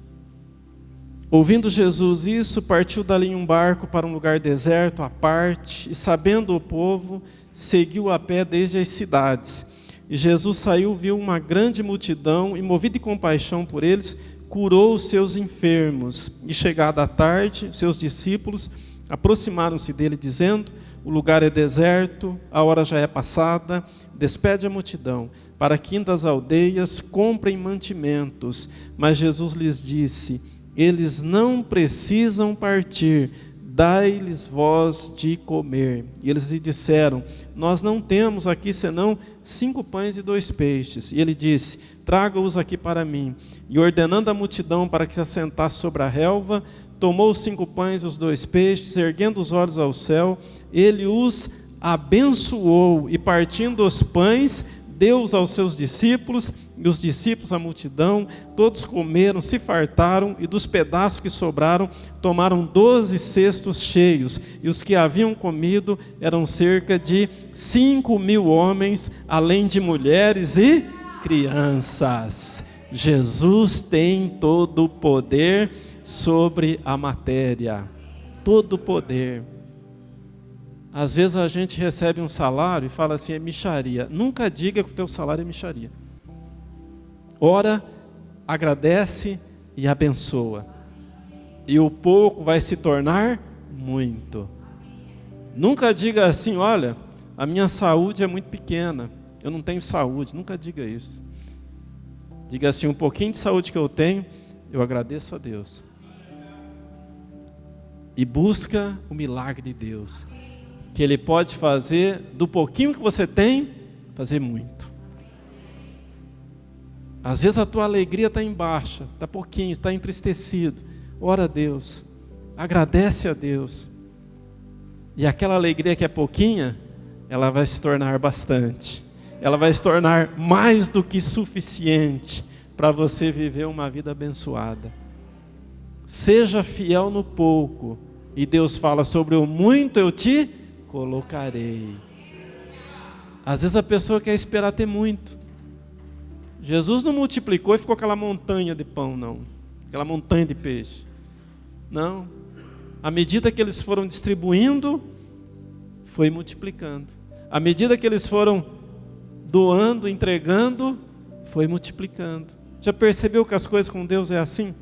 Ouvindo Jesus isso, partiu dali em um barco para um lugar deserto, à parte, e sabendo o povo, seguiu a pé desde as cidades. E Jesus saiu, viu uma grande multidão, e movido de compaixão por eles, curou os seus enfermos. E chegada a tarde, seus discípulos aproximaram-se dele, dizendo: o lugar é deserto, a hora já é passada, despede a multidão, para que indo às aldeias comprem mantimentos. Mas Jesus lhes disse: eles não precisam partir, dai-lhes vós de comer. E eles lhe disseram: nós não temos aqui senão 5 pães e 2 peixes. E ele disse: traga-os aqui para mim. E ordenando a multidão para que se assentasse sobre a relva, tomou os 5 pães e os 2 peixes, erguendo os olhos ao céu, ele os abençoou, e partindo os pães, deu-os aos seus discípulos, e os discípulos à multidão. Todos comeram, se fartaram, e dos pedaços que sobraram, tomaram 12 cestos cheios, e os que haviam comido eram cerca de 5.000 homens, além de mulheres e crianças. Jesus tem todo o poder sobre a matéria, todo o poder. Às vezes a gente recebe um salário e fala assim: é mixaria. Nunca diga que o teu salário é mixaria. Ora, agradece e abençoa, e o pouco vai se tornar muito. Nunca diga assim: olha, a minha saúde é muito pequena, eu não tenho saúde. Nunca diga isso. Diga assim: um pouquinho de saúde que eu tenho, eu agradeço a Deus. E busca o milagre de Deus, que Ele pode fazer do pouquinho que você tem, fazer muito. Às vezes a tua alegria está em baixa, está pouquinho, está entristecido. Ora a Deus, agradece a Deus. E aquela alegria que é pouquinha, ela vai se tornar bastante. Ela vai se tornar mais do que suficiente para você viver uma vida abençoada. Seja fiel no pouco, e Deus fala: sobre o muito eu te colocarei. Às vezes a pessoa quer esperar ter muito. Jesus não multiplicou e ficou aquela montanha de pão, não. Aquela montanha de peixe. Não. À medida que eles foram distribuindo, foi multiplicando. À medida que eles foram doando, entregando, foi multiplicando. Já percebeu que as coisas com Deus é assim?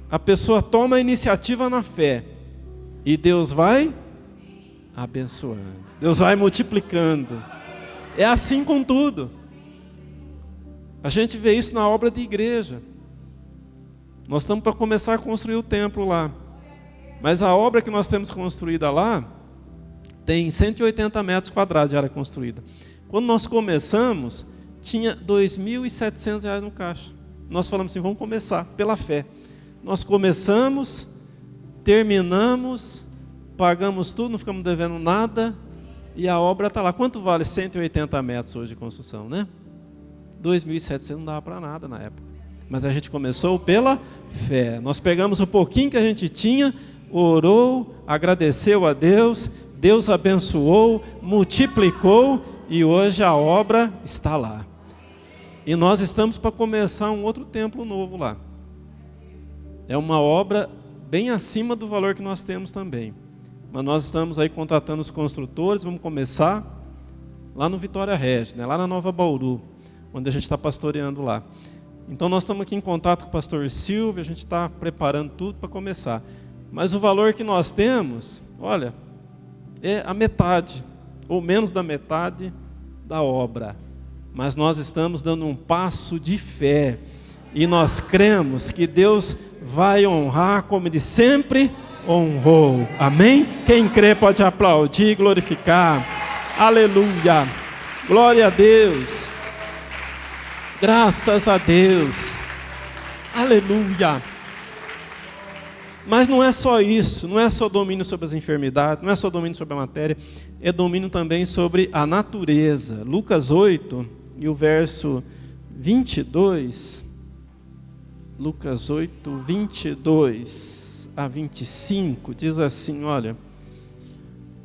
A pessoa toma a iniciativa na fé, e Deus vai abençoando, Deus vai multiplicando. É assim com tudo. A gente vê isso na obra de igreja. Nós estamos para começar a construir o templo lá, mas a obra que nós temos construída lá tem 180 metros quadrados de área construída. Quando nós começamos, tinha R$ 2.700 no caixa. Nós falamos assim: vamos começar pela fé. Nós começamos, terminamos, pagamos tudo, não ficamos devendo nada, e a obra está lá. Quanto vale 180 metros hoje de construção, né? 2.700 não dava para nada na época. Mas a gente começou pela fé. Nós pegamos o pouquinho que a gente tinha, orou, agradeceu a Deus, Deus abençoou, multiplicou, e hoje a obra está lá. E nós estamos para começar um outro templo novo lá. É uma obra bem acima do valor que nós temos também. Mas nós estamos aí contratando os construtores, vamos começar lá no Vitória Regia, né? Lá na Nova Bauru, onde a gente está pastoreando lá. Então nós estamos aqui em contato com o pastor Silvio, a gente está preparando tudo para começar. Mas o valor que nós temos, olha, é a metade, ou menos da metade da obra. Mas nós estamos dando um passo de fé, e nós cremos que Deus vai honrar como Ele sempre honrou. Amém? Quem crê pode aplaudir e glorificar. Aleluia. Glória a Deus. Graças a Deus. Aleluia. Mas não é só isso, não é só domínio sobre as enfermidades, não é só domínio sobre a matéria, é domínio também sobre a natureza. Lucas 8, e o verso 22... Lucas 8, 22 a 25, diz assim, olha: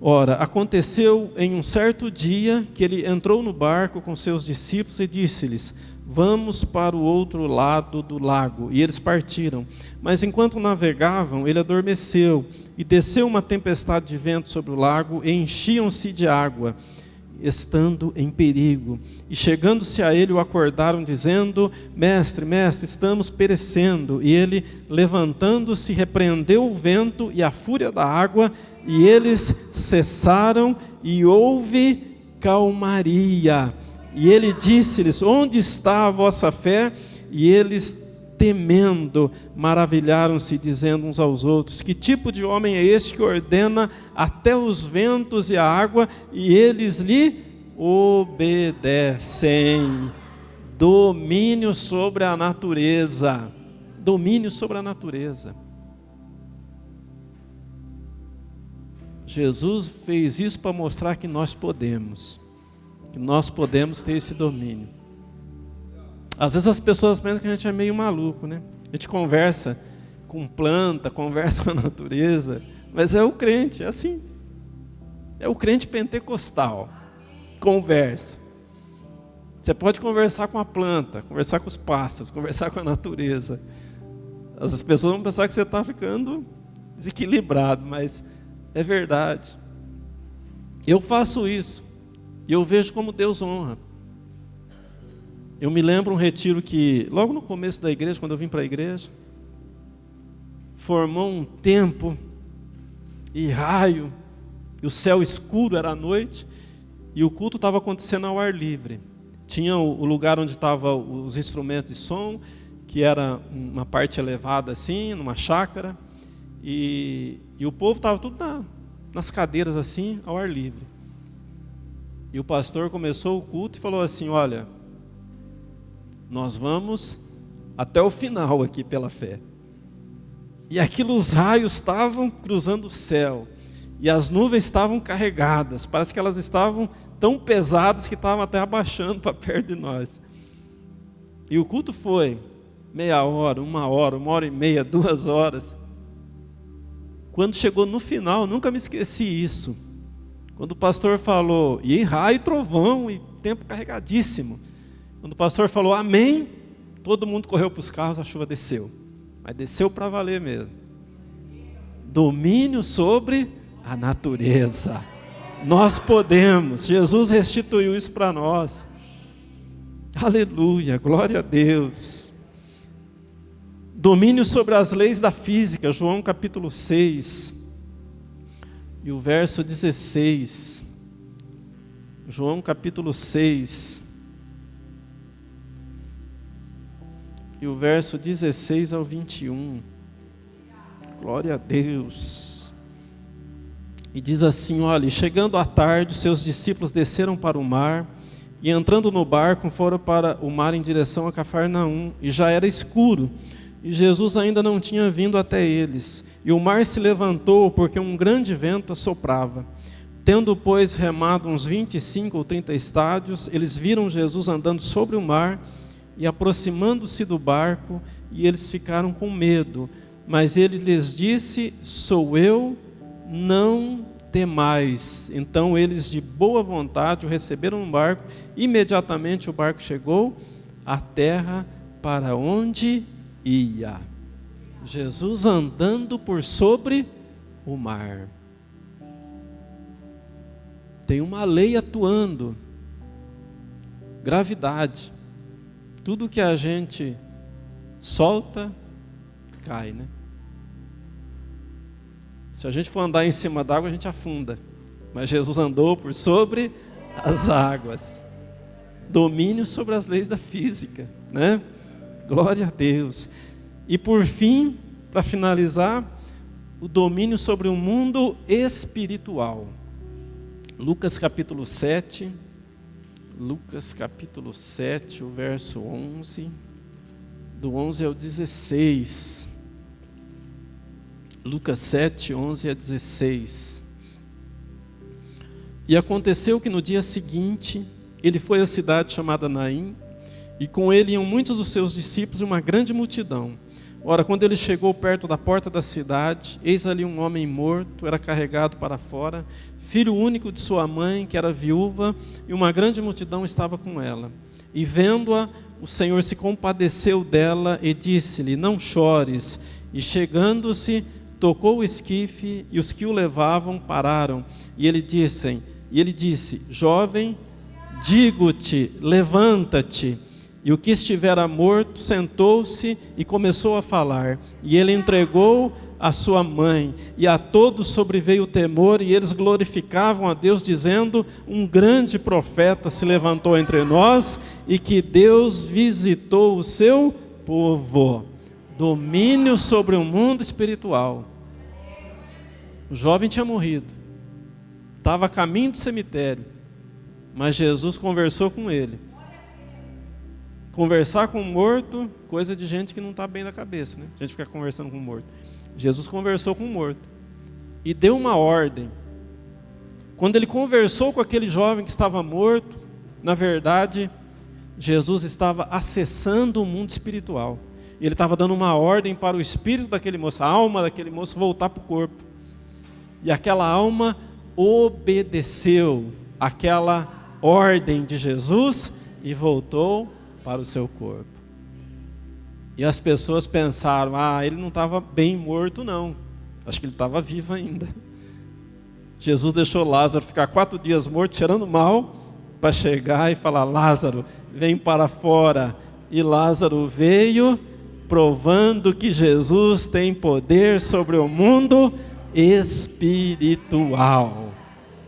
ora, aconteceu em um certo dia que ele entrou no barco com seus discípulos e disse-lhes: vamos para o outro lado do lago. E eles partiram. Mas enquanto navegavam, ele adormeceu, e desceu uma tempestade de vento sobre o lago, e enchiam-se de água. estando em perigo. E chegando-se a ele, o acordaram, dizendo: Mestre, mestre, estamos perecendo. E ele, levantando-se, repreendeu o vento e a fúria da água, e eles cessaram, e houve calmaria. E ele disse-lhes: Onde está a vossa fé? E eles, temendo, maravilharam-se, dizendo uns aos outros: Que tipo de homem é este que ordena até os ventos e a água, e eles lhe obedecem? Domínio sobre a natureza. Domínio sobre a natureza. Jesus fez isso para mostrar que nós podemos ter esse domínio. Às vezes as pessoas pensam que a gente é meio maluco, né? A gente conversa com planta, conversa com a natureza, mas é o crente, é assim. É o crente pentecostal. Conversa. Você pode conversar com a planta, conversar com os pássaros, conversar com a natureza. As pessoas vão pensar que você está ficando desequilibrado, mas é verdade. Eu faço isso e eu vejo como Deus honra. Eu me lembro um retiro que, logo no começo da igreja, quando eu vim para a igreja, formou um tempo e raio, e o céu escuro, era a noite, e o culto estava acontecendo ao ar livre. Tinha o lugar onde estavam os instrumentos de som, que era uma parte elevada assim, numa chácara, e o povo estava tudo nas cadeiras assim, ao ar livre. E o pastor começou o culto e falou assim: olha, nós vamos até o final aqui pela fé. E aquilo, os raios estavam cruzando o céu, e as nuvens estavam carregadas, parece que elas estavam tão pesadas que estavam até abaixando para perto de nós. E o culto foi meia hora, 1 hora e meia, 2 horas. Quando chegou no final, nunca me esqueci isso. Quando o pastor falou, e raio e trovão, e tempo carregadíssimo. Quando o pastor falou amém, todo mundo correu para os carros, a chuva desceu. Mas desceu para valer mesmo. Domínio sobre a natureza. Nós podemos. Jesus restituiu isso para nós. Aleluia, glória a Deus. Domínio sobre as leis da física, João capítulo 6, e o verso 16. João capítulo 6, e o verso 16 ao 21. Glória a Deus. E diz assim: olha, chegando à tarde, seus discípulos desceram para o mar, e entrando no barco, foram para o mar em direção a Cafarnaum, e já era escuro, e Jesus ainda não tinha vindo até eles. E o mar se levantou, porque um grande vento assoprava. Tendo, pois, remado uns 25 ou 30 estádios, eles viram Jesus andando sobre o mar, e aproximando-se do barco, e eles ficaram com medo. Mas ele lhes disse: sou eu, não temais. Então eles, de boa vontade, o receberam no barco. Imediatamente o barco chegou à terra para onde ia. Jesus andando por sobre o mar. Tem uma lei atuando. Gravidade. Tudo que a gente solta, cai, né? Se a gente for andar em cima d'água, a gente afunda. Mas Jesus andou por sobre as águas. Domínio sobre as leis da física, né? Glória a Deus. E por fim, para finalizar, o domínio sobre o mundo espiritual. Lucas capítulo 7. Lucas capítulo 7, o verso 11. Do 11 ao 16. Lucas 7, 11 a 16. E aconteceu que no dia seguinte, ele foi à cidade chamada Naim, e com ele iam muitos dos seus discípulos e uma grande multidão. Ora, quando ele chegou perto da porta da cidade, eis ali um homem morto, era carregado para fora, filho único de sua mãe, que era viúva, e uma grande multidão estava com ela. E vendo-a, o Senhor se compadeceu dela e disse-lhe: não chores. E chegando-se, tocou o esquife, e os que o levavam pararam. E ele disse: E ele disse: jovem, digo-te, levanta-te. E o que estivera morto sentou-se e começou a falar. E ele entregou a sua mãe. E a todos sobreveio o temor, e eles glorificavam a Deus, dizendo: um grande profeta se levantou entre nós, e que Deus visitou o seu povo. Domínio sobre o mundo espiritual. O jovem tinha morrido, estava a caminho do cemitério, mas Jesus conversou com ele. Conversar com o morto, coisa de gente que não está bem da cabeça, né? A gente fica conversando com o morto. Jesus conversou com o morto e deu uma ordem. Quando ele conversou com aquele jovem que estava morto, na verdade, Jesus estava acessando o mundo espiritual. E ele estava dando uma ordem para o espírito daquele moço, a alma daquele moço voltar para o corpo. E aquela alma obedeceu aquela ordem de Jesus e voltou para o seu corpo. E as pessoas pensaram: ele não estava bem morto não, acho que ele estava vivo ainda. Jesus deixou Lázaro ficar 4 dias morto, cheirando mal, para chegar e falar: Lázaro, vem para fora. E Lázaro veio, provando que Jesus tem poder sobre o mundo espiritual.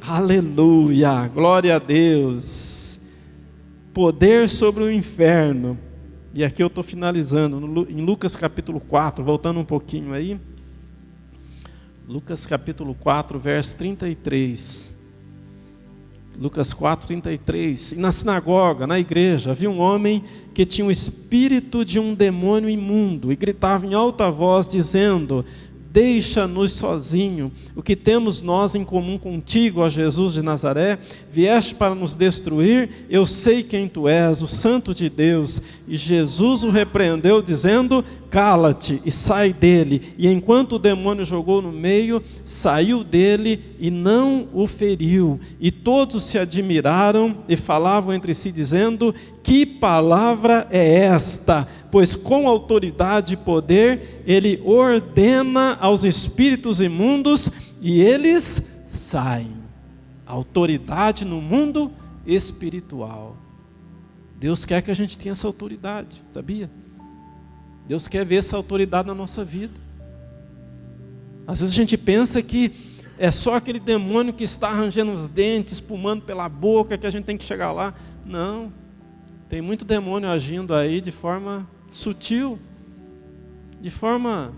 Aleluia, glória a Deus. Poder sobre o inferno. E aqui eu estou finalizando, em Lucas capítulo 4, voltando um pouquinho aí. Lucas capítulo 4, verso 33. Lucas 4, 33. E na sinagoga, na igreja, havia um homem que tinha o espírito de um demônio imundo e gritava em alta voz, dizendo: deixa-nos sozinho, o que temos nós em comum contigo, ó Jesus de Nazaré? Vieste para nos destruir? Eu sei quem tu és, o Santo de Deus. E Jesus o repreendeu, dizendo: cala-te e sai dele. E enquanto o demônio jogou no meio, saiu dele e não o feriu. E todos se admiraram e falavam entre si, dizendo: que palavra é esta? Pois com autoridade e poder ele ordena aos espíritos imundos e eles saem. Autoridade no mundo espiritual. Deus quer que a gente tenha essa autoridade, sabia? Deus quer ver essa autoridade na nossa vida. Às vezes a gente pensa que é só aquele demônio que está arranjando os dentes, espumando pela boca, que a gente tem que chegar lá. Não, tem muito demônio agindo aí de forma sutil, de forma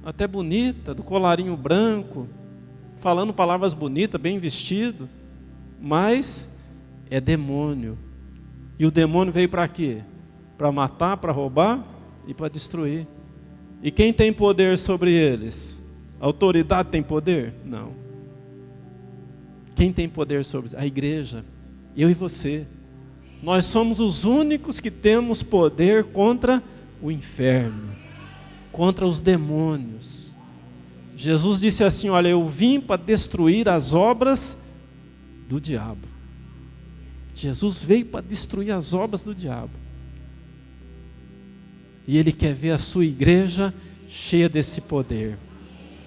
até bonita, do colarinho branco, falando palavras bonitas, bem vestido, mas é demônio. E o demônio veio para quê? Para matar, para roubar e para destruir. E quem tem poder sobre eles? A autoridade tem poder? Não. Quem tem poder sobre eles? A igreja, eu e você. Nós somos os únicos que temos poder contra o inferno, contra os demônios. Jesus disse assim: olha, eu vim para destruir as obras do diabo. Jesus veio para destruir as obras do diabo. E Ele quer ver a sua igreja cheia desse poder.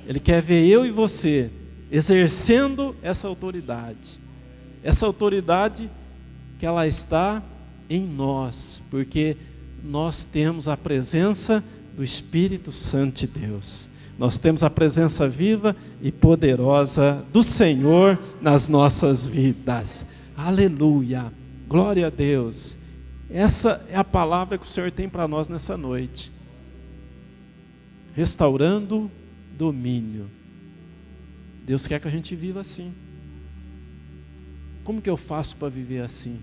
Ele quer ver eu e você exercendo essa autoridade. Essa autoridade que ela está em nós, porque nós temos a presença do Espírito Santo de Deus. Nós temos a presença viva e poderosa do Senhor nas nossas vidas. Aleluia, glória a Deus. Essa é a palavra que o Senhor tem para nós nessa noite. Restaurando domínio. Deus quer que a gente viva assim. Como que eu faço para viver assim?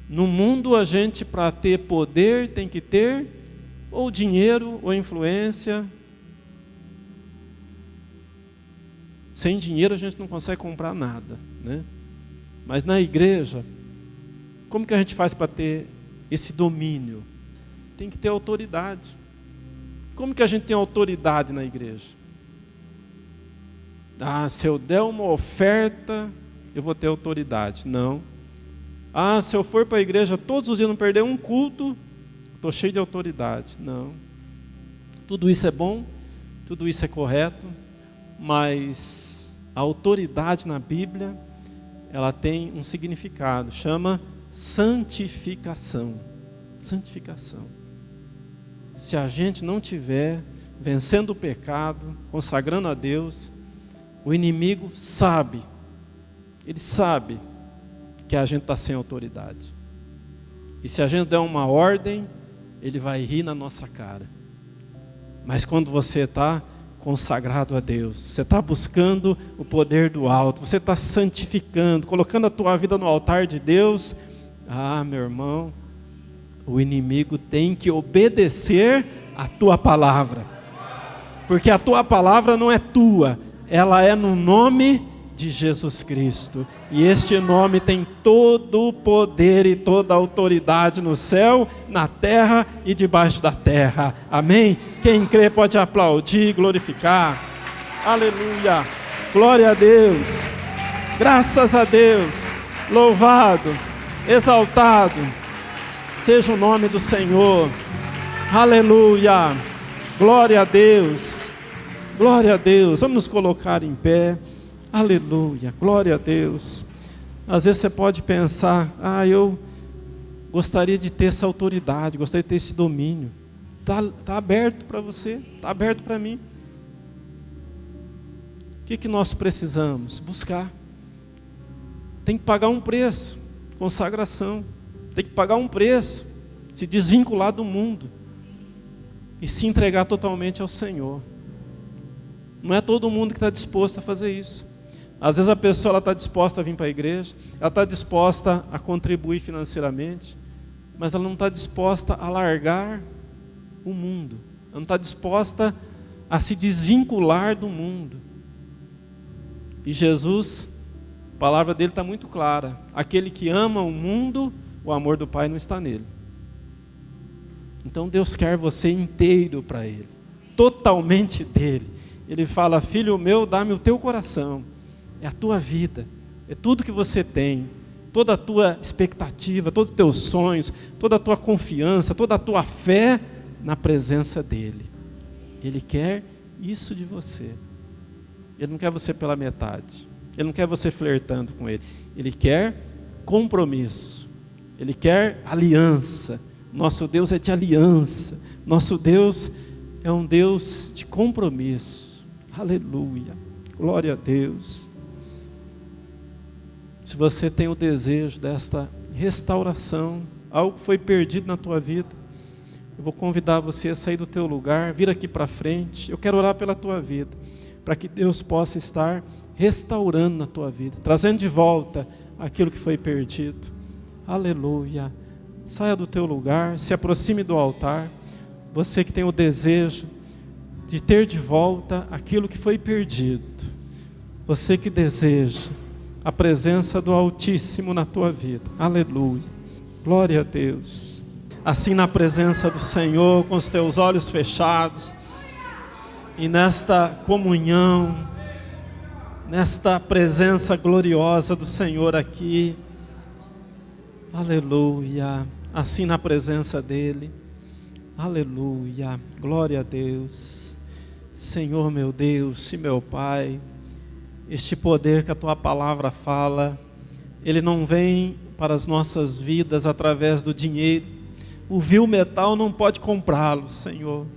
No mundo a gente, para ter poder, tem que ter ou dinheiro ou influência. Sem dinheiro a gente não consegue comprar nada, né? Mas na igreja, como que a gente faz para ter esse domínio? Tem que ter autoridade. Como que a gente tem autoridade na igreja? Se eu der uma oferta, eu vou ter autoridade. Não. Se eu for para a igreja todos os dias, não perder um culto, estou cheio de autoridade. Não. Tudo isso é bom, tudo isso é correto, mas a autoridade na Bíblia ela tem um significado, chama santificação. Santificação. Se a gente não tiver vencendo o pecado, consagrando a Deus, o inimigo sabe, ele sabe que a gente está sem autoridade. E se a gente der uma ordem, ele vai rir na nossa cara. Mas quando você está consagrado a Deus, você está buscando o poder do alto, você está santificando, colocando a tua vida no altar de Deus, meu irmão, o inimigo tem que obedecer a tua palavra, porque a tua palavra não é tua, ela é no nome de Jesus Cristo, e este nome tem todo o poder e toda a autoridade no céu, na terra e debaixo da terra, amém? Quem crê pode aplaudir, glorificar, aleluia, glória a Deus, graças a Deus, louvado, exaltado seja o nome do Senhor, aleluia, glória a Deus, vamos nos colocar em pé, aleluia, glória a Deus. Às vezes você pode pensar, eu gostaria de ter essa autoridade, gostaria de ter esse domínio, está aberto para você, está aberto para mim. O que nós precisamos? Buscar, tem que pagar um preço, consagração, tem que pagar um preço, se desvincular do mundo e se entregar totalmente ao Senhor. Não é todo mundo que está disposto a fazer isso. Às vezes a pessoa está disposta a vir para a igreja, ela está disposta a contribuir financeiramente, mas ela não está disposta a largar o mundo, ela não está disposta a se desvincular do mundo. E Jesus, a palavra dele está muito clara, aquele que ama o mundo, o amor do Pai não está nele. Então Deus quer você inteiro para Ele, totalmente dele. Ele fala, filho meu, dá-me o teu coração, é a tua vida, é tudo que você tem, toda a tua expectativa, todos os teus sonhos, toda a tua confiança, toda a tua fé na presença dEle. Ele quer isso de você. Ele não quer você pela metade, Ele não quer você flertando com Ele, Ele quer compromisso, Ele quer aliança. Nosso Deus é de aliança, nosso Deus é um Deus de compromisso, aleluia, glória a Deus. Se você tem o desejo desta restauração, algo foi perdido na tua vida, eu vou convidar você a sair do teu lugar, vir aqui para frente. Eu quero orar pela tua vida, para que Deus possa estar restaurando na tua vida, trazendo de volta aquilo que foi perdido, aleluia. Saia do teu lugar, se aproxime do altar, você que tem o desejo de ter de volta aquilo que foi perdido, você que deseja a presença do Altíssimo na tua vida, aleluia, glória a Deus. Assim na presença do Senhor, com os teus olhos fechados, e nesta comunhão, nesta presença gloriosa do Senhor aqui, aleluia, assim na presença dEle, aleluia, glória a Deus. Senhor meu Deus e meu Pai, este poder que a Tua palavra fala, ele não vem para as nossas vidas através do dinheiro, o vil metal não pode comprá-lo, Senhor,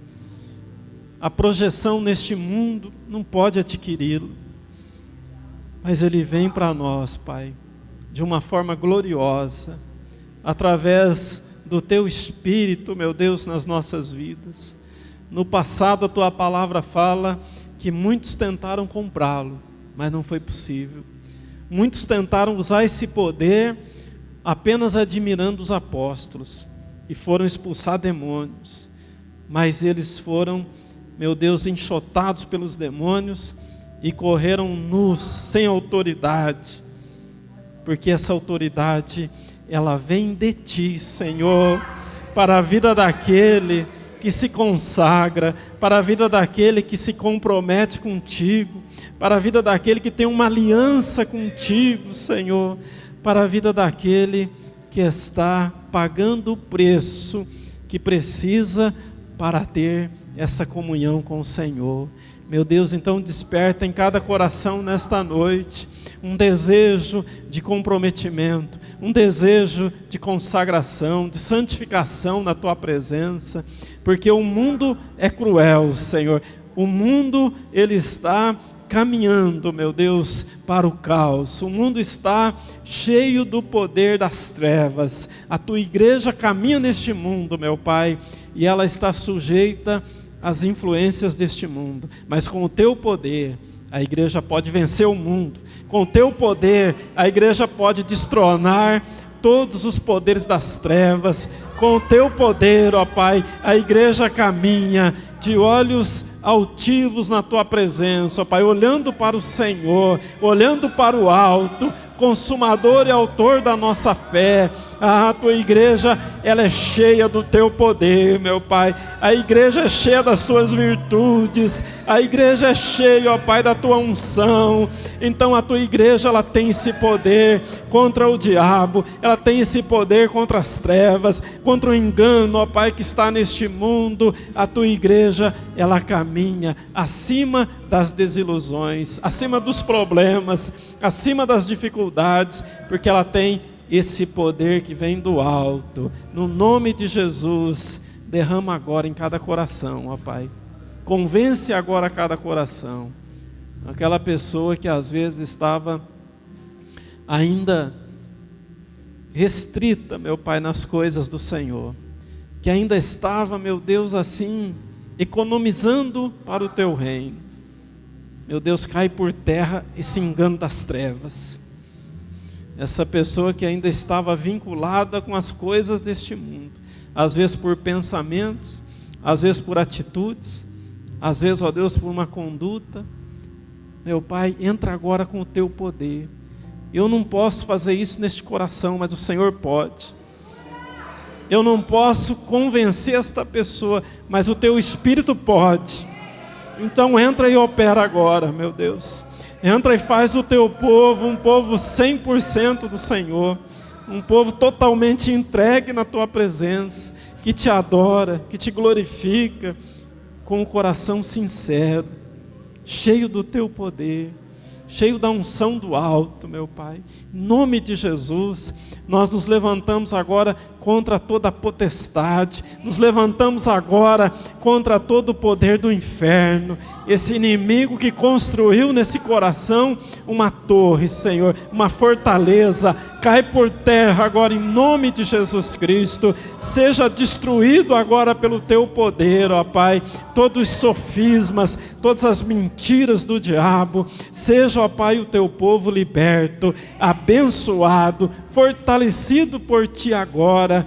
a projeção neste mundo não pode adquiri-lo, mas ele vem para nós, Pai, de uma forma gloriosa, através do Teu Espírito, meu Deus, nas nossas vidas. No passado a Tua palavra fala que muitos tentaram comprá-lo, mas não foi possível. Muitos tentaram usar esse poder apenas admirando os apóstolos e foram expulsar demônios, mas eles foram, meu Deus, enxotados pelos demônios e correram nus, sem autoridade, porque essa autoridade ela vem de Ti, Senhor, para a vida daquele que se consagra, para a vida daquele que se compromete contigo, para a vida daquele que tem uma aliança contigo, Senhor, para a vida daquele que está pagando o preço que precisa para ter essa comunhão com o Senhor. Meu Deus, então desperta em cada coração nesta noite um desejo de comprometimento, um desejo de consagração, de santificação na Tua presença, porque o mundo é cruel, Senhor. O mundo, ele está caminhando, meu Deus, para o caos. O mundo está cheio do poder das trevas. A Tua igreja caminha neste mundo, meu Pai, e ela está sujeita às influências deste mundo. Mas com o Teu poder, a igreja pode vencer o mundo. Com o Teu poder, a igreja pode destronar todos os poderes das trevas. Com o Teu poder, ó Pai, a igreja caminha de olhos altivos na Tua presença, ó Pai, olhando para o Senhor, olhando para o alto, consumador e autor da nossa fé. A Tua igreja, ela é cheia do Teu poder, meu Pai. A igreja é cheia das Tuas virtudes. A igreja é cheia, ó Pai, da Tua unção. Então a Tua igreja, ela tem esse poder contra o diabo. Ela tem esse poder contra as trevas, contra o engano, ó Pai, que está neste mundo. A Tua igreja, ela caminha acima das desilusões, acima dos problemas, acima das dificuldades, porque ela tem esse poder que vem do alto. No nome de Jesus, derrama agora em cada coração, ó Pai. Convence agora cada coração. Aquela pessoa que às vezes estava ainda restrita, meu Pai, nas coisas do Senhor, que ainda estava, meu Deus, assim, economizando para o Teu reino. Meu Deus, cai por terra esse engano das trevas. Essa pessoa que ainda estava vinculada com as coisas deste mundo, às vezes por pensamentos, às vezes por atitudes, às vezes, ó Deus, por uma conduta. Meu Pai, entra agora com o Teu poder. Eu não posso fazer isso neste coração, mas o Senhor pode. Eu não posso convencer esta pessoa, mas o Teu Espírito pode. Então entra e opera agora, meu Deus. Entra e faz do Teu povo um povo 100% do Senhor. Um povo totalmente entregue na Tua presença, que Te adora, que Te glorifica, com o coração sincero, cheio do Teu poder, cheio da unção do alto, meu Pai. Em nome de Jesus, nós nos levantamos agora contra toda a potestade, nos levantamos agora contra todo o poder do inferno, esse inimigo que construiu nesse coração uma torre, Senhor, uma fortaleza, cai por terra agora em nome de Jesus Cristo, seja destruído agora pelo Teu poder, ó Pai, todos os sofismas, todas as mentiras do diabo, seja, ó Pai, o Teu povo liberto, abençoado, fortalecido por Ti agora,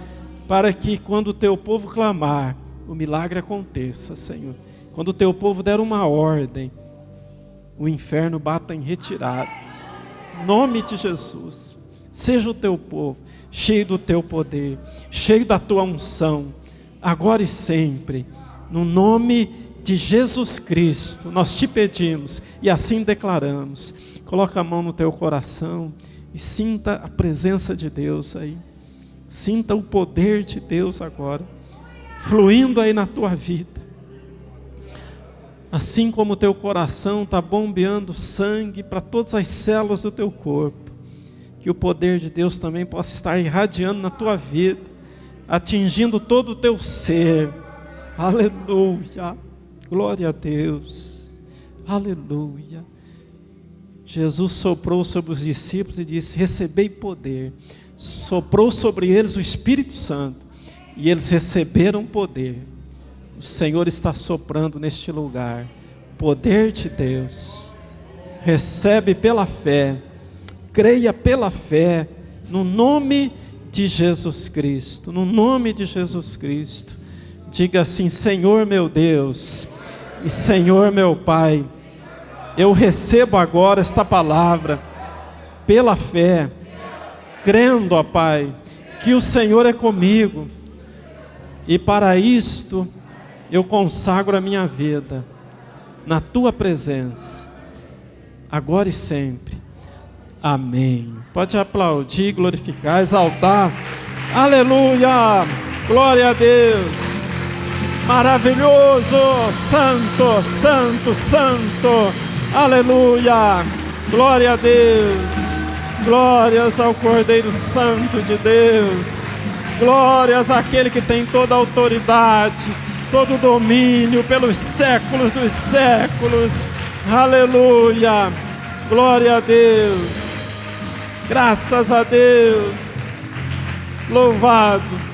para que quando o Teu povo clamar, o milagre aconteça, Senhor. Quando o Teu povo der uma ordem, o inferno bata em retirada. Em nome de Jesus, seja o Teu povo cheio do Teu poder, cheio da Tua unção, agora e sempre, no nome de Jesus Cristo, nós Te pedimos e assim declaramos. Coloca a mão no teu coração e sinta a presença de Deus aí. Sinta o poder de Deus agora, fluindo aí na tua vida. Assim como o teu coração está bombeando sangue para todas as células do teu corpo, que o poder de Deus também possa estar irradiando na tua vida, atingindo todo o teu ser. Aleluia, glória a Deus, aleluia. Jesus soprou sobre os discípulos e disse: recebei poder. Soprou sobre eles o Espírito Santo e eles receberam poder. O Senhor está soprando neste lugar, poder de Deus. Recebe pela fé, creia pela fé, no nome de Jesus Cristo, no nome de Jesus Cristo. Diga assim: Senhor meu Deus e Senhor meu Pai, eu recebo agora esta palavra pela fé, crendo, ó Pai, que o Senhor é comigo, e para isto eu consagro a minha vida na Tua presença, agora e sempre. Amém. Pode aplaudir, glorificar, exaltar. Aleluia! Glória a Deus! Maravilhoso, santo, santo, santo, aleluia, glória a Deus, glórias ao Cordeiro Santo de Deus, glórias àquele que tem toda a autoridade, todo o domínio pelos séculos dos séculos, aleluia, glória a Deus, graças a Deus, louvado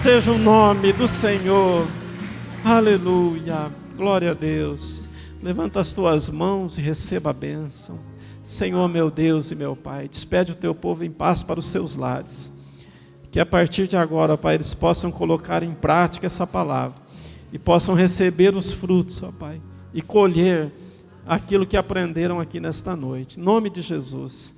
seja o nome do Senhor. Aleluia, glória a Deus. Levanta as tuas mãos e receba a bênção. Senhor meu Deus e meu Pai, despede o teu povo em paz para os seus lares. Que a partir de agora, Pai, eles possam colocar em prática essa palavra e possam receber os frutos, ó Pai, e colher aquilo que aprenderam aqui nesta noite. Em nome de Jesus,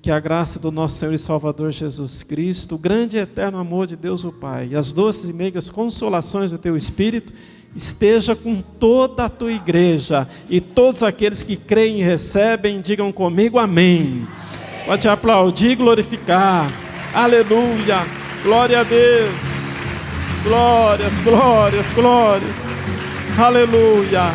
que a graça do nosso Senhor e Salvador Jesus Cristo, o grande e eterno amor de Deus o Pai e as doces e meigas consolações do teu Espírito esteja com toda a tua igreja e todos aqueles que creem e recebem, digam comigo amém. Pode aplaudir e glorificar. Aleluia, glória a Deus, glórias, glórias, glórias, aleluia.